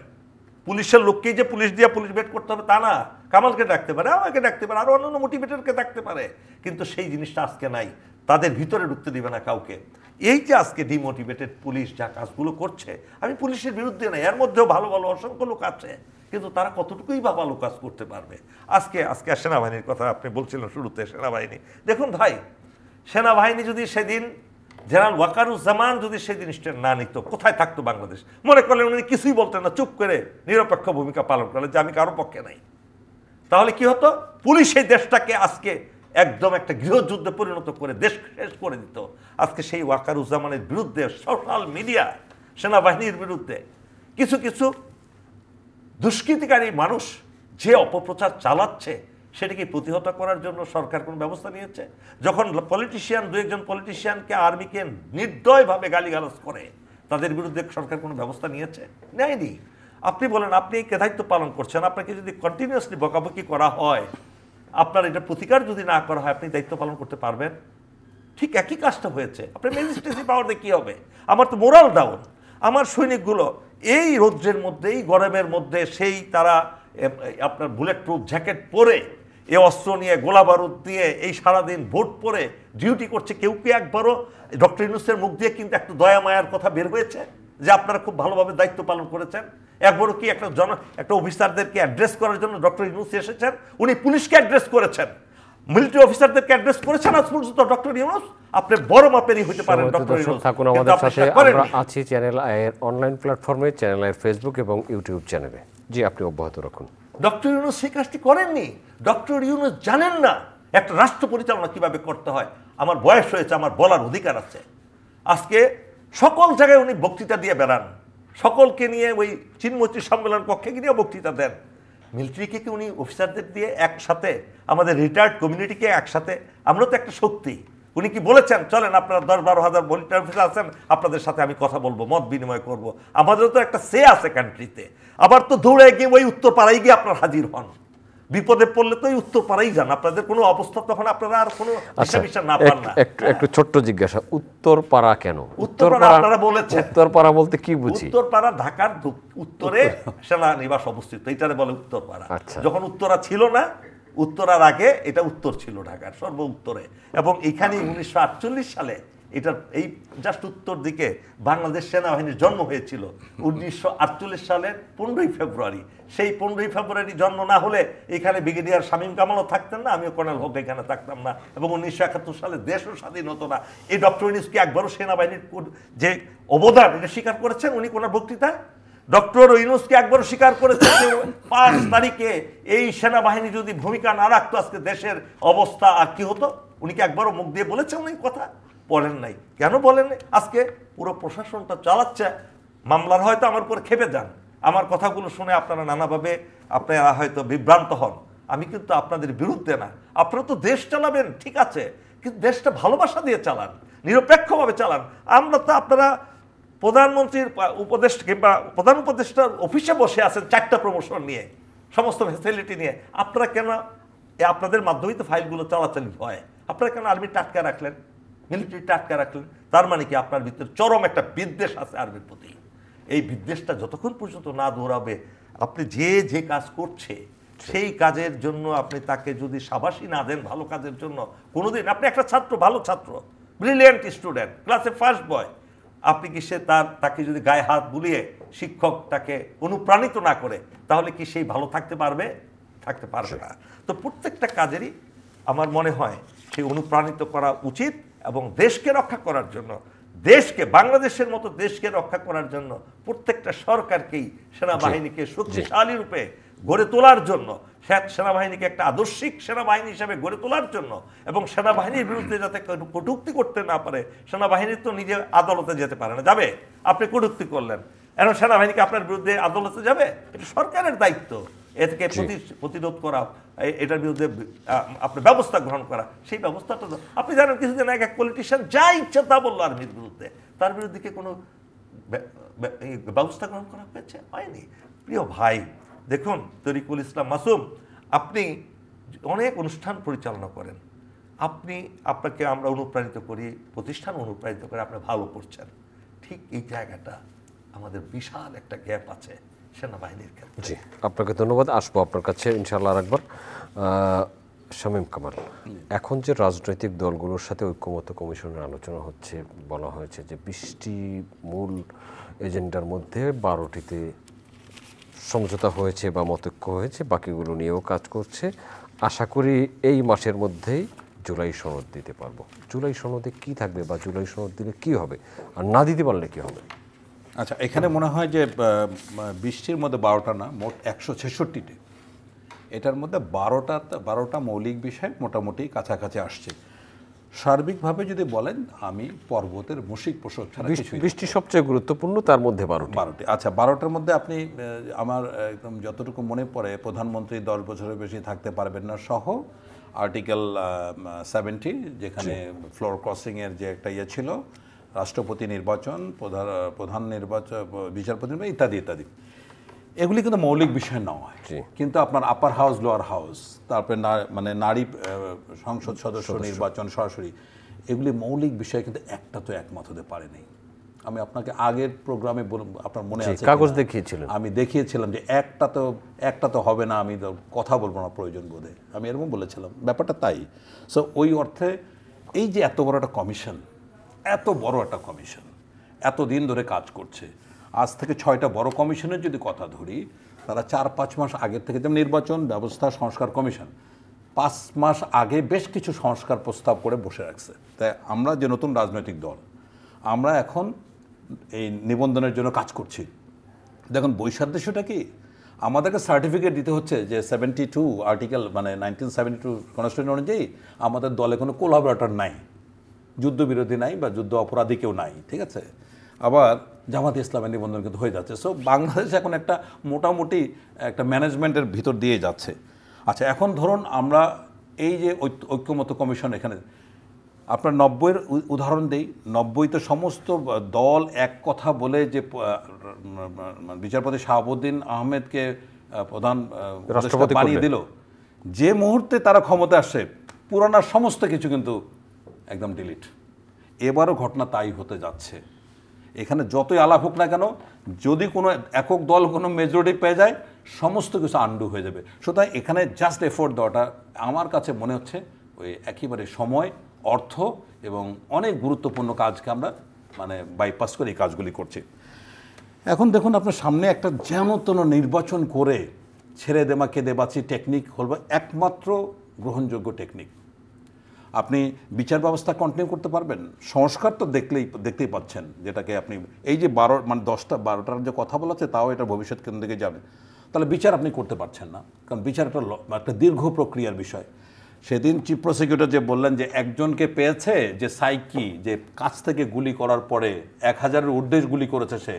পুলিশের লোককেই যে পুলিশ দিয়ে পুলিশ বেট করতে হবে তা না। কামালকে ডাকতে পারে, আমাকে ডাকতে পারে, আরো অন্যান্য মোটিভেটরকে ডাকতে পারে। কিন্তু সেই জিনিসটা আজকে নাই, তাদের ভিতরে ঢুকতে দিবে না কাউকে। এই যে আজকে ডিমোটিভেটেড পুলিশ যা কাজগুলো করছে, আমি পুলিশের বিরুদ্ধে নাই, এর মধ্যেও ভালো ভালো অসংখ্য লোক আছে, কিন্তু তারা কতটুকুই বা ভালো কাজ করতে পারবে। আজকে সেনাবাহিনীর কথা আপনি বলছিলেন শুরুতে, সেনাবাহিনী দেখুন ভাই, সেনাবাহিনী যদি সেদিন জেনারেল ওয়াকারুজ্জামান যদি সেই জিনিসটা না নিত, কোথায় থাকতো বাংলাদেশ? মনে করলেন উনি কিছুই বলতেন না, চুপ করে নিরপেক্ষ ভূমিকা পালন করলেন যে আমি কারো পক্ষে নাই, তাহলে কি হতো? পুলিশ এই দেশটাকে আজকে একদম একটা গৃহযুদ্ধে পরিণত করে দেশ শেষ করে দিত। আজকে সেই ওয়াকারুজ্জামানের বিরুদ্ধে সোশ্যাল মিডিয়া, সেনাবাহিনীর বিরুদ্ধে কিছু কিছু দুষ্কৃতিকারী মানুষ যে অপপ্রচার চালাচ্ছে, সেটাকে প্রতিহত করার জন্য সরকার কোনো ব্যবস্থা নিয়েছে? যখন পলিটিশিয়ান, 2-1 পলিটিশিয়ানকে, আর্মিকে নির্দয়ভাবে গালিগালাজ করে, তাদের বিরুদ্ধে সরকার কোনো ব্যবস্থা নিয়েছে? নেয়নি। আপনি বলেন, আপনি কে দায়িত্ব পালন করছেন? আপনাকে যদি কন্টিনিউয়াসলি বকাবকি করা হয়, আপনার এটা প্রতিকার যদি না করা হয়, আপনি দায়িত্ব পালন করতে পারবেন? ঠিক একই কাজটা হয়েছে। আপনার ম্যাজিস্ট্রেসি পাওয়ার দিয়ে কী হবে? আমার তো মোরাল ডাউন। আমার সৈনিকগুলো এই রৌদ্রের মধ্যে, এই গরমের মধ্যে সেই তারা আপনার বুলেট প্রুফ জ্যাকেট পরে, এ অস্ত্র নিয়ে, গোলা বারুদ দিয়ে এই সারাদিন ভোট পরে ডিউটি করছে। কেউ কি একবারও ডক্টর ইউনূসের মুখ দিয়ে কিন্তু একটু দয়া মায়ার কথা বের হয়েছে যে আপনারা খুব ভালোভাবে দায়িত্ব পালন করেছেন? একবারও কি একটা অফিসারদেরকে অ্যাড্রেস করার জন্য ডক্টর ইউনূস এসেছেন? উনি পুলিশকে অ্যাড্রেস করেছেন, মিলিটারি অফিসারদেরকে অ্যাড্রেস করেছেন আজ পর্যন্ত ডক্টর ইউনূস? আপনি বড় মাপেরই হতে পারেন ডক্টর ইউনূস। থাকুন আমাদের সাথে, আমরা আছি চ্যানেল আইয়ের অনলাইন প্ল্যাটফর্মে, চ্যানেল আইয়ের ফেসবুক এবং ইউটিউব চ্যানেলে। জি, আপনি অব্যাহত রাখুন। ডক্টর ইউনূস সেই কাজটি করেননি। ডক্টর ইউনূস জানেন না একটা রাষ্ট্র পরিচালনা কিভাবে করতে হয়। আমার বয়স হয়েছে, আমার বলার অধিকার আছে। আজকে সকল জায়গায় উনি বক্তৃতা দিয়ে বেড়ান, সকলকে নিয়ে ওই চিন্মৈত্রী সম্মেলন কক্ষে গিয়ে বক্তৃতা দেন। মিলিটারিকে কি উনি অফিসারদের দিয়ে একসাথে, আমাদের রিটায়ার্ড কমিউনিটিকে একসাথে, আমরা তো একটা শক্তি, উনি কি বলেছেন চলেন আপনারা 10-12 হাজার মিলিটারি অফিসার আছেন, আপনাদের সাথে আমি কথা বলবো, মত বিনিময় করব? আমাদেরও তো একটা সে আছে কান্ট্রিতে। আবার তো দৌড়ে গিয়ে ওই উত্তর পাড়ায় গিয়ে আপনার হাজির হন, বিপদে পড়লে তো ওই উত্তর পাড়াই যান। আপনাদের কোনো অবস্থা তখন আপনারা আর কোনো বিষয় না পান না। একটু ছোট্ট জিজ্ঞাসা, উত্তর পাড়া কেন? উত্তরপাড়া আপনারা বলেছেন। উত্তর পাড়া বলতে কি বুঝি? উত্তরপাড়া ঢাকার উত্তরে সেনানিবাস অবস্থিত, এইটারে বলে উত্তরপাড়া। যখন উত্তরা ছিল না, উত্তরার আগে এটা উত্তর ছিল, ঢাকার সর্ব উত্তরে। এবং এইখানে 1948 সালে এটা এই জাস্ট উত্তর দিকে বাংলাদেশ সেনাবাহিনীর জন্ম হয়েছিল 1948 সালের 15ই ফেব্রুয়ারি। সেই 15ই ফেব্রুয়ারি জন্ম না হলে এখানে ব্রিগেডিয়ার শামীম কামালও থাকতেন না, আমিও কর্নেল হক এখানে থাকতাম না, এবং 1971 সালে দেশও স্বাধীন হতো না। এই ডক্টর ইউনূস কি একবারও সেনাবাহিনীর যে অবদান এটা স্বীকার করেছেন উনি কোন বক্তৃতায়? ডক্টর ইউনূস কি একবারও স্বীকার করেছেন যে 5 তারিখে এই সেনাবাহিনী যদি ভূমিকা না রাখতো আজকে দেশের অবস্থা আর কি হতো? উনি কি একবারও মুখ দিয়ে বলেছেন উনি কথা? বলেন নাই। কেন বলেন নাই? আজকে পুরো প্রশাসনটা চালাচ্ছে মামলার, হয়তো আমার উপর খেপে যান, আমার কথাগুলো শুনে আপনারা নানাভাবে আপনারা হয়তো বিভ্রান্ত হন। আমি কিন্তু আপনাদের বিরুদ্ধে না, আপনারা তো দেশ চালাবেন ঠিক আছে, কিন্তু দেশটা ভালোবাসা দিয়ে চালান, নিরপেক্ষভাবে চালান। আমরা তো আপনারা প্রধানমন্ত্রীর উপদেষ্টা কিংবা প্রধান উপদেষ্টার অফিসে বসে আছেন 4টা প্রমোশন নিয়ে, সমস্ত ফ্যাসিলিটি নিয়ে। আপনারা কেন আপনাদের মাধ্যমেই তো ফাইলগুলো চলাচল হয়, আপনারা কেন আর্মি টাটকা রাখলেন, মিলিটারি টাটকা রাখলেন? তার মানে কি আপনার ভিতরে চরম একটা বিদ্বেষ আছে আর্মির প্রতি। এই বিদ্বেষটা যতক্ষণ পর্যন্ত না দৌড়াবে, আপনি যে কাজ করছে সেই কাজের জন্য আপনি তাকে যদি সাবাসী না দেন ভালো কাজের জন্য, কোনোদিন আপনি একটা ছাত্র, ভালো ছাত্র, ব্রিলিয়েন্ট স্টুডেন্ট, ক্লাসে ফার্স্ট বয়, আপনি কি তাকে যদি গায়ে হাত বুলিয়ে শিক্ষক তাকে অনুপ্রাণিত না করে, তাহলে কি সেই ভালো থাকতে পারবে? থাকতে পারবে না। তো প্রত্যেকটা কাজেরই আমার মনে হয় সেই অনুপ্রাণিত করা উচিত, এবং দেশকে রক্ষা করার জন্য, দেশকে, বাংলাদেশের মতো দেশকে রক্ষা করার জন্য প্রত্যেকটা সরকারকেই সেনাবাহিনীকে শক্তিশালী রূপে গড়ে তোলার জন্য, সেনাবাহিনীকে একটা আদর্শিক সেনাবাহিনী হিসেবে গড়ে তোলার জন্য, এবং সেনাবাহিনীর বিরুদ্ধে যাতে কটূক্তি করতে না পারে। সেনাবাহিনী তো নিজে আদালতে যেতে পারে না, যাবে? আপনি কটূক্তি করলেন, এখন সেনাবাহিনীকে আপনার বিরুদ্ধে আদালতে যাবে? এটা সরকারের দায়িত্ব, এ থেকে প্রতিরোধ করা, এটার বিরুদ্ধে আপনার ব্যবস্থা গ্রহণ করা। সেই ব্যবস্থাটা তো আপনি জানেন, কিছুদিন আগে এক পলিটিশিয়ান যা ইচ্ছা তা বললো আর্মির বিরুদ্ধে, তার বিরুদ্ধে কি কোনো ব্যবস্থা গ্রহণ করা হয়েছে? হয়নি। প্রিয় ভাই, দেখুন তরিকুল ইসলাম মাসুম, আপনি অনেক অনুষ্ঠান পরিচালনা করেন, আপনাকে আমরা অনুপ্রাণিত করি, প্রতিষ্ঠান অনুপ্রাণিত করে, আপনি ভালো করছেন। ঠিক এই জায়গাটা আমাদের বিশাল একটা গ্যাপ আছে সেনাবাহিনীর ক্ষেত্রে। জি, আপনাকে ধন্যবাদ। আসবো আপনার কাছে ইনশাআল্লাহ আরেকবার। শামীম কামাল, এখন যে রাজনৈতিক দলগুলোর সাথে ঐক্যমত্য কমিশনের আলোচনা হচ্ছে, বলা হয়েছে যে 20টি মূল এজেন্ডার মধ্যে 12টিতে সমঝোতা হয়েছে বা মতৈক্য হয়েছে, বাকিগুলো নিয়েও কাজ করছে। আশা করি এই মাসের মধ্যেই জুলাই সনদ দিতে পারবো। জুলাই সনদে কি থাকবে, বা জুলাই সনদ দিলে কি হবে, আর না দিতে পারলে কি হবে? আচ্ছা, এখানে মনে হয় যে 20টির মধ্যে 12টা না, মোট 166টি। এটার মধ্যে 12টা মৌলিক বিষয় মোটামুটি কাছাকাছি আসছে। সার্বিকভাবে যদি বলেন, আমি পর্বতের মুশিক পোষক ছাড়া কিছুই। 20টি সবচেয়ে গুরুত্বপূর্ণ, তার মধ্যে 12টি। আচ্ছা, 12টার মধ্যে আপনি আমার একদম যতটুকু মনে পড়ে, প্রধানমন্ত্রী 10 বছরের বেশি থাকতে পারবেন না সহ আর্টিকেল 70, যেখানে ফ্লোর ক্রসিংয়ের যে একটা ইয়ে ছিল, রাষ্ট্রপতি নির্বাচন, প্রধান নির্বাচন, বিচারপতি ইত্যাদি ইত্যাদি, এগুলি কিন্তু মৌলিক বিষয় নয়। কিন্তু আপনার আপার হাউস, লোয়ার হাউস, তারপরে মানে নারী সংসদ সদস্য নির্বাচন সরাসরি, এগুলি মৌলিক বিষয়, কিন্তু একটা তো একমত হতে পারেনি। আমি আপনাকে আগের প্রোগ্রামে আপনার মনে আছে কাগজ কিনা? দেখিয়েছিলেন। আমি দেখিয়েছিলাম যে একটা তো হবে না, আমি তো কথা বলবো না প্রয়োজন বোধে, আমি এরকম বলেছিলাম। ব্যাপারটা তাই। সো ওই অর্থে এই যে এত বড় একটা কমিশন, এতদিন ধরে কাজ করছে, আজ থেকে 6টা বড় কমিশনের যদি কথা ধরি, তারা 4-5 মাস আগের থেকে, যেমন নির্বাচন ব্যবস্থা সংস্কার কমিশন 5 মাস আগে বেশ কিছু সংস্কার প্রস্তাব করে বসে রাখছে। তাই আমরা যে নতুন রাজনৈতিক দল, আমরা এখন এই নিবন্ধনের জন্য কাজ করছি। দেখুন বৈসাদৃশ্যটা কি, আমাদেরকে সার্টিফিকেট দিতে হচ্ছে যে 72 আর্টিকেল মানে 1972 কনস্টিটিউশন অনুযায়ী আমাদের দলে কোনো কোলাবরেটর নাই, যুদ্ধবিরোধী নাই বা যুদ্ধ অপরাধী কেউ নাই, ঠিক আছে। আবার জামাত ইসলামের নিবন্ধন কিন্তু হয়ে যাচ্ছে। সো বাংলাদেশ এখন একটা মোটামুটি একটা ম্যানেজমেন্টের ভিতর দিয়ে যাচ্ছে। আচ্ছা, এখন ধরুন আমরা এই যে ঐক্যমত্য কমিশন, এখানে আপনার 90-এর উদাহরণ দেই। 90-তে সমস্ত দল এক কথা বলে যে বিচারপতি শাহাবুদ্দিন আহমেদকে প্রধান রাষ্ট্রপতি বানিয়ে দিল, যে মুহূর্তে তারা ক্ষমতা আসে পুরানা সমস্ত কিছু কিন্তু একদম ডিলিট। এবারও ঘটনা তাই হতে যাচ্ছে। এখানে যতই আলাপ হোক না কেন, যদি কোনো একক দল কোনো মেজরিটি পেয়ে যায়, সমস্ত কিছু আন্ডু হয়ে যাবে। সুতরাং এখানে জাস্ট এফোর্ট দেওয়াটা আমার কাছে মনে হচ্ছে ওই একেবারে সময়, অর্থ এবং অনেক গুরুত্বপূর্ণ কাজকে আমরা মানে বাইপাস করে এই কাজগুলি করছি। এখন দেখুন আপনার সামনে একটা যেন নির্বাচন করে ছেড়ে দেমা কেঁদে বাঁচি টেকনিক হল একমাত্র গ্রহণযোগ্য টেকনিক। আপনি বিচার ব্যবস্থা কন্টিনিউ করতে পারবেন, সংস্কার তো দেখতেই পাচ্ছেন, যেটাকে আপনি এই যে 10টা-12টার যে কথা বলাচ্ছে, তাও এটা ভবিষ্যৎ কেন্দ্র দিকে যাবে। তাহলে বিচার আপনি করতে পারছেন না, কারণ বিচার একটা দীর্ঘ প্রক্রিয়ার বিষয়। সেদিন চিফ প্রসিকিউটর যে বললেন যে একজনকে পেয়েছে যে সাইকি, যে কাছ থেকে গুলি করার পরে 1000-এর ঊর্ধ্বে গুলি করেছে, সে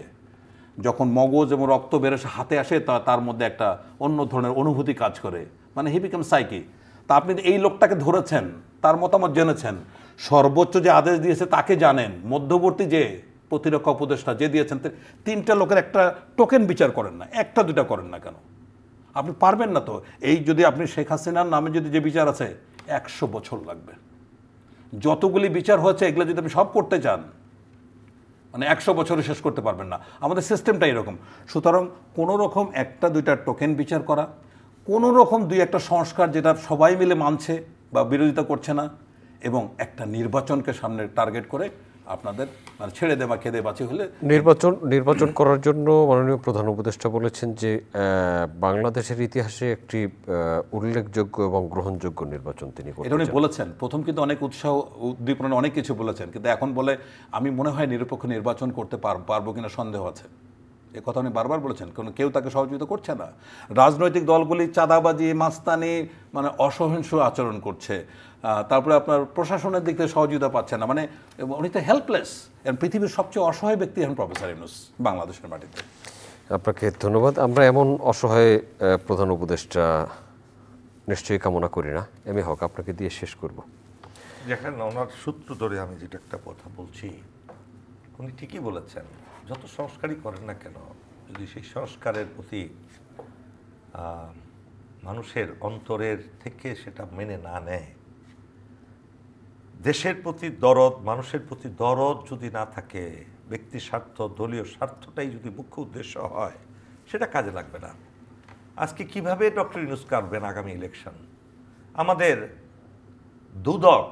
যখন মগজ এবং রক্ত বেরো হাতে আসে তার মধ্যে একটা অন্য ধরনের অনুভূতি কাজ করে, মানে হি বিকাম সাইকি। তা আপনি এই লোকটাকে ধরেছেন, তার মতামত জেনেছেন, সর্বোচ্চ যে আদেশ দিয়েছে তাকে জানেন, মধ্যবর্তী যে প্রতিরক্ষা উপদেষ্টা যে দিয়েছেন, 3টা লোকের একটা টোকেন বিচার করেন না, 1টা-2টা করেন না কেন? আপনি পারবেন না তো। এই যদি আপনি শেখ হাসিনার নামে যদি যে বিচার আছে, 100 বছর লাগবে। যতগুলি বিচার হয়েছে এগুলো যদি আপনি সব করতে চান, মানে 100 বছরে শেষ করতে পারবেন না। আমাদের সিস্টেমটা এরকম। সুতরাং কোনো রকম 1টা-2টা টোকেন বিচার করা, কোনো রকম 2-1টা সংস্কার যেটা সবাই মিলে মানছে বা বিরোধিতা করছে না, এবং একটা নির্বাচনকে সামনে টার্গেট করে আপনাদের মানে ছেড়ে দেওয়া খেদে বাঁচি হলে নির্বাচন করার জন্য মাননীয় প্রধান উপদেষ্টা বলেছেন যে বাংলাদেশের ইতিহাসে একটি উল্লেখযোগ্য এবং গ্রহণযোগ্য নির্বাচন তিনি করতে চান। এটা উনি বলেছেন। প্রথম কিন্তু অনেক উৎসাহ উদ্দীপনা অনেক কিছু বলেছেন, কিন্তু এখন বলে আমি মনে হয় নিরপেক্ষ নির্বাচন করতে পারবো কিনা সন্দেহ আছে। এ কথা উনি বারবার বলেছেন, কারণ কেউ তাকে সহযোগিতা করছে না। রাজনৈতিক দলগুলি চাঁদাবাজি, মাস্তানি, মানে অসহিংস আচরণ করছে। তারপরে আপনার প্রশাসনের দিক থেকে সহযোগিতা পাচ্ছে না, মানে উনি তো হেল্পলেস। পৃথিবীর সবচেয়ে অসহায় ব্যক্তি এখন প্রফেসর ইউনূস বাংলাদেশের মাটিতে। আপনাকে ধন্যবাদ। আমরা এমন অসহায় প্রধান উপদেষ্টা নিশ্চয়ই কামনা করি না। এম এ হক, আপনাকে দিয়ে শেষ করব। দেখেন, ওনার সূত্র ধরে আমি যেটা একটা কথা বলছি, উনি ঠিকই বলেছেন। যত সংস্কারই করেন না কেন, যদি সেই সংস্কারের প্রতি মানুষের অন্তরের থেকে সেটা মেনে না নেয়, দেশের প্রতি দরদ, মানুষের প্রতি দরদ যদি না থাকে, ব্যক্তি স্বার্থ, দলীয় স্বার্থটাই যদি মুখ্য উদ্দেশ্য হয়, সেটা কাজে লাগবে না। আজকে কিভাবে ডক্টর ইউনূস কাটবেন আগামী ইলেকশন? আমাদের দুদক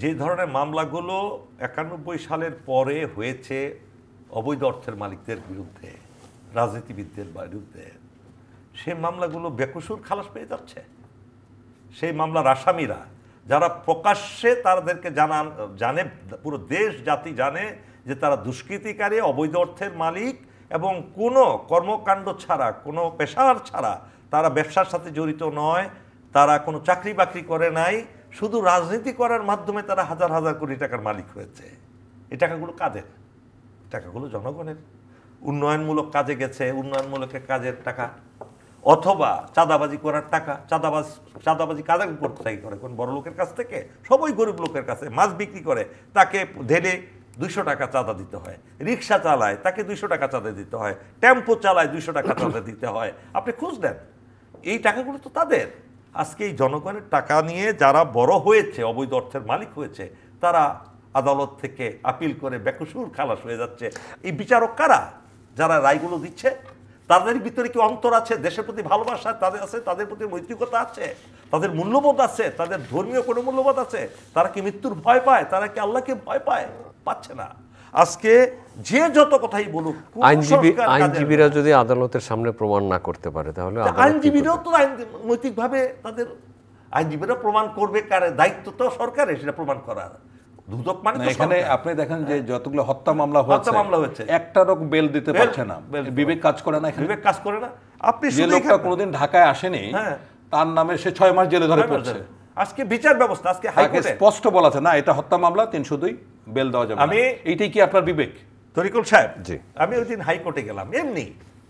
যে ধরনের মামলাগুলো 91 সালের পরে হয়েছে অবৈধ অর্থের মালিকদের বিরুদ্ধে, রাজনীতিবিদদের বিরুদ্ধে, সেই মামলাগুলো বেকসুর খালাস পেয়ে যাচ্ছে। সেই মামলার আসামিরা যারা প্রকাশ্যে তাদেরকে জানে, পুরো দেশ জাতি জানে যে তারা দুষ্কৃতিকারী, অবৈধ অর্থের মালিক, এবং কোনো কর্মকাণ্ড ছাড়া, কোনো পেশার ছাড়া তারা ব্যবসার সাথে জড়িত নয়, তারা কোনো চাকরি বাকরি করে নাই, শুধু রাজনীতি করার মাধ্যমে তারা হাজার হাজার কোটি টাকার মালিক হয়েছে। এই টাকাগুলো কাদের? টাকাগুলো জনগণের। উন্নয়নমূলক কাজে গেছে, উন্নয়নমূলক কাজের টাকা, অথবা চাঁদাবাজি করার টাকা। চাঁদাবাজি কাদের উপর থেকে করে? কোন বড় লোকের কাছ থেকে? সবই গরিব লোকের কাছে। মাছ বিক্রি করে, তাকে ঢেলে 200 টাকা চাঁদা দিতে হয়। রিক্সা চালায়, তাকে 200 টাকা চাঁদা দিতে হয়। টেম্পো চালায়, 200 টাকা চাঁদা দিতে হয়। আপনি খোঁজ দেন, এই টাকাগুলো তো তাদের। আজকে এই জনগণের টাকা নিয়ে যারা বড় হয়েছে, অবৈধ অর্থের মালিক হয়েছে, তারা আদালত থেকে আপিল করে বেকসুর খালাস হয়ে যাচ্ছে। এই বিচারক কারা? যারা রায়গুলো দিচ্ছে। তাদের ভিতরে কি অন্তর আছে? দেশের প্রতি ভালোবাসা তাদের আছে, তাদের প্রতি নৈতিকতা আছে, তাদের মূল্যবোধ আছে, তাদের ধর্মীয় কোনো মূল্যবোধ আছে? তারা কি মৃত্যুর ভয় পায়? তারা কি আল্লাহকে ভয় পায়? পাচ্ছে না। আজকে যে যত কথাই বলুক, আইনজীবীরা যদি আদালতের সামনে প্রমাণ না করতে পারে তাহলে আইনজীবীরাও তো নৈতিকভাবে তাদের আইনজীবীরা প্রমাণ করবে, কারে দায়িত্ব তো সরকারের সেটা প্রমাণ করার। দুদক মানে এখানে আপনি দেখেন যে যতগুলো হত্যা মামলা হচ্ছে একটারও বেল দিতে পারছে না, বিবেক কাজ করে না, বিবেক কাজ করে না। আপনি যে লোকটা কোনোদিন ঢাকায় আসেনি তার নামে সে 6 মাস জেলে ধরে পড়ছে। আজকে বিচার ব্যবস্থা, আজকে হাইকোর্টে স্পষ্ট বলা আছে না এটা হত্যা মামলা, 302 বেল দেওয়া যাবে। আমি এইটাই কি আপনার বিবেক? তরিকুল সাহেব, আমি ওই দিন হাইকোর্টে গেলাম এমনি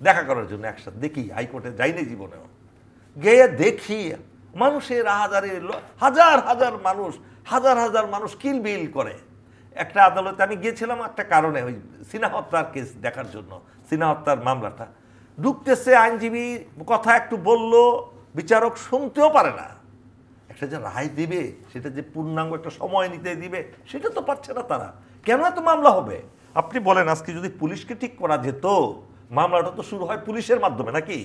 দেখা করার জন্য, একসাথে দেখি, হাইকোর্টে যাইনি জীবনেও, গিয়ে দেখি মানুষের হাজার হাজার মানুষ কিলবিল করে। একটা আদালতে আমি গিয়েছিলাম একটা কারণে, ওই সিনা হত্যার কেস দেখার জন্য, সিনা হত্যার মামলাটা। ঢুকতেছে আইনজীবী কথা একটু বলল, বিচারক শুনতেও পারে না। একটা যে রায় দিবে সেটা যে পূর্ণাঙ্গ একটা সময় নিতে দিবে সেটা তো পারছে না তারা। কেন এত মামলা হবে? আপনি বলেন, আজকে যদি পুলিশকে ঠিক করা যেত, মামলাটা তো শুরু হয় পুলিশের মাধ্যমে নাকি?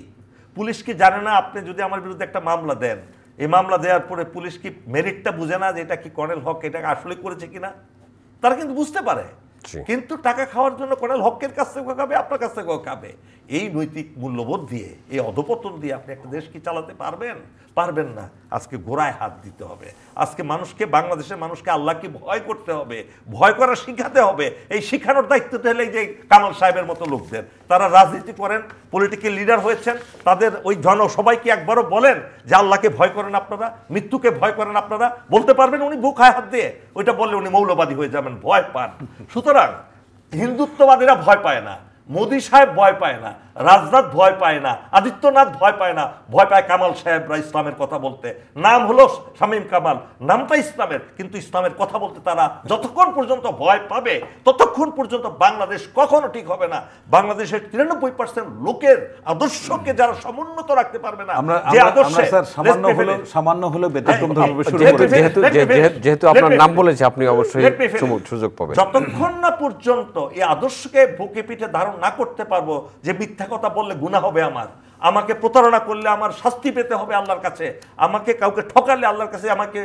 পুলিশ কি জানে না আপনি যদি আমার বিরুদ্ধে একটা মামলা দেন, এই মামলা দেওয়ার পরে পুলিশ কি মেরিটটা বুঝে না যে এটা কি কর্নেল হক এটাকে আসলে করেছে কিনা? তারা কিন্তু বুঝতে পারে, কিন্তু টাকা খাওয়ার জন্য কর্নেল হকের কাছ থেকেও খাবে, আপনার কাছ থেকেও খাবে। এই নৈতিক মূল্যবোধ দিয়ে, এই অধপতন দিয়ে আপনি একটা দেশ কি চালাতে পারবেন? পারবেন না। আজকে গোড়ায় হাত দিতে হবে। আজকে মানুষকে, বাংলাদেশের মানুষকে আল্লাহকে ভয় করতে হবে, ভয় করা শিখাতে হবে। এই শিখানোর দায়িত্বটা হলে যে কামাল সাহেবের মতো লোকদের, তারা রাজনীতি করেন, পলিটিক্যাল লিডার হয়েছেন, তাদের ওই সবাইকে একবারও বলেন যে আল্লাহকে ভয় করেন আপনারা, মৃত্যুকে ভয় করেন আপনারা? বলতে পারবেন? উনি বুক হায় হাত দিয়ে ওইটা বললে উনি মৌলবাদী হয়ে যাবেন, ভয় পান। সুতরাং হিন্দুত্ববাদীরা ভয় পায় না, মোদী সাহেব ভয় পায় না, রাজনাথ ভয় পায় না, আদিত্যনাথ ভয় পায় না, ভয় পায় কামাল সাহেবরা ইসলামের কথা বলতে। নাম হলো শামীম কামাল, নামটা ইসলামের, কিন্তু ইসলামের কথা বলতে তারা যতক্ষণ পর্যন্ত ভয় পাবে ততক্ষণ পর্যন্ত বাংলাদেশ কখনো ঠিক হবে না। বাংলাদেশের 93% লোকের আদর্শকে যারা সমুন্নত রাখতে পারবে না, যে আদর্শে সামান্য হলো ব্যতিক্রম ধর্ম শুরু করে, যেহেতু আপনার নাম বলেছে আপনি অবশ্যই সুযোগ পাবেন। যতক্ষণ না পর্যন্ত এই আদর্শকে বুকে পিঠে ধারণ না করতে পারবো যে মিথ্যা কথা বললে গুনাহ হবে, আমাকে প্রতারণা করলে আমার শাস্তি পেতে হবে আল্লাহর কাছে, আমাকে কাউকে ঠকালে আল্লাহর কাছে আমাকে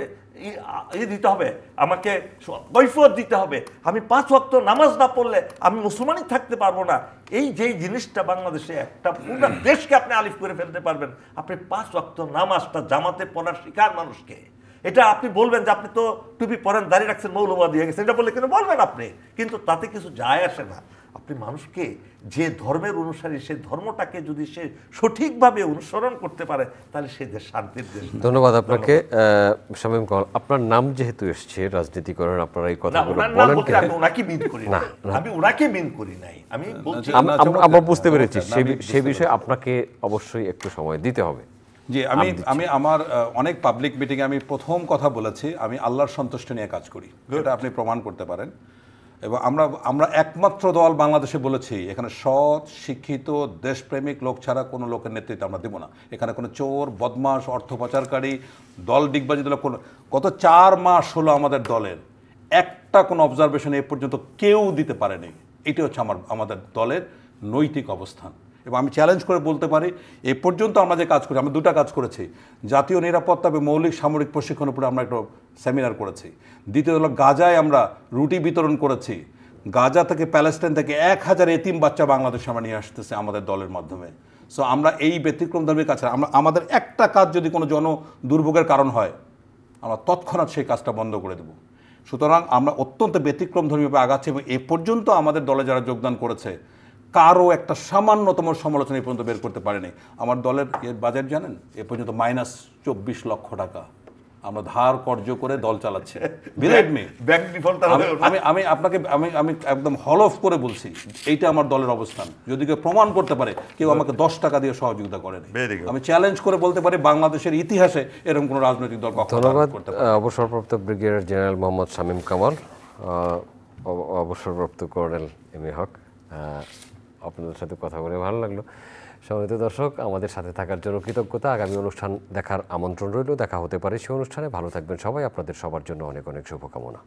দিতে হবে, আমাকে কৈফিয়ত দিতে হবে, আমি 5 ওয়াক্ত নামাজ না পড়লে আমি মুসলমানই থাকতে পারবো না। এই যে জিনিসটা বাংলাদেশে একটা পুরো দেশকে আপনি আলিফ করে ফেলতে পারবেন, আপনি 5 ওয়াক্ত নামাজটা জামাতে পড়ার শিখান মানুষকে। এটা আপনি বলবেন যে আপনি তো টুপি পরেন, দাঁড়িয়ে রাখছেন, মৌলবাদী হয়ে গেছে, এটা বললে কিন্তু বলবেন আপনি, কিন্তু তাতে কিছু যায় আসে না। আপনি মানুষকে যে ধর্মের অনুসারী, সেই ধর্মটাকে যদি সে সঠিকভাবে অনুসরণ করতে পারে তাহলে সে দেশ শান্তির দেশ। ধন্যবাদ আপনাকে শামীম কামাল। আপনার নাম যেহেতু এসছে, রাজনীতি করেন, আপনারা এই কথাগুলো বলেন কি? আমি ওনাকে মিন করি না, আমি ওনাকে মিন করি নাই, আমি বলছি আমরা বুঝতে পেরেছি। সেই বিষয়ে আপনাকে অবশ্যই একটু সময় দিতে হবে। জি, আমি আমার অনেক পাবলিক মিটিংয়ে আমি প্রথম কথা বলেছি, আমি আল্লাহর সন্তুষ্টি নিয়ে কাজ করি, এটা আপনি প্রমাণ করতে পারেন। এবং আমরা একমাত্র দল বাংলাদেশে বলেছি এখানে সৎ, শিক্ষিত, দেশপ্রেমিক লোক ছাড়া কোনো লোকের নেতৃত্ব আমরা দেবো না। এখানে কোনো চোর, বদমাশ, অর্থ পাচারকারী, দল ডিগবাজি দল কোনো, গত 4 মাস হলো আমাদের দলের একটা কোনো অবজারভেশন এ পর্যন্ত কেউ দিতে পারেনি। এটি হচ্ছে আমাদের দলের নৈতিক অবস্থান। এবং আমি চ্যালেঞ্জ করে বলতে পারি, এ পর্যন্ত আমরা যে কাজ করি, আমরা 2টা কাজ করেছি। জাতীয় নিরাপত্তা এবং মৌলিক সামরিক প্রশিক্ষণের উপরে আমরা একটা সেমিনার করেছি। দ্বিতীয় হলো গাজায় আমরা রুটি বিতরণ করেছি। গাজা থেকে, প্যালেস্টাইন থেকে 1000 এতিম বাচ্চা বাংলাদেশে আমরা নিয়ে আসতেছে আমাদের দলের মাধ্যমে। সো আমরা এই ব্যতিক্রম ধর্মের কাছে আমাদের একটা কাজ যদি কোনো দুর্ভোগের কারণ হয়, আমরা তৎক্ষণাৎ সেই কাজটা বন্ধ করে দেব। সুতরাং আমরা অত্যন্ত ব্যতিক্রম ধর্মীভাবে আগাচ্ছি এবং এ পর্যন্ত আমাদের দলে যারা যোগদান করেছে কারো একটা সামান্যতম সমালোচনা এ পর্যন্ত বের করতে পারেনি। আমার দলের বাজেট জানেন, এ পর্যন্ত -24 লক্ষ টাকা আমরা ধার কর্য করে দল চালাচ্ছি। আমি আপনাকে আমি একদম হল অফ করে বলছি, এইটা আমার দলের অবস্থান। যদি কেউ প্রমাণ করতে পারে কেউ আমাকে 10 টাকা দিয়ে সহযোগিতা করেনি, আমি চ্যালেঞ্জ করে বলতে পারি বাংলাদেশের ইতিহাসে এরকম কোনো রাজনৈতিক দল কখনো করতে পারে। অবসরপ্রাপ্ত ব্রিগেডিয়ার জেনারেল মোহাম্মদ শামীম কামাল, অবসরপ্রাপ্ত কর্নেল এম এ হক, আপনাদের সাথে কথা বলে ভালো লাগলো। সম্মানিত দর্শক, আমাদের সাথে থাকার জন্য কৃতজ্ঞতা। আগামী অনুষ্ঠান দেখার আমন্ত্রণ রইল, দেখা হতে পারে সে অনুষ্ঠানে। ভালো থাকবেন সবাই, আপনাদের সবার জন্য অনেক অনেক শুভকামনা।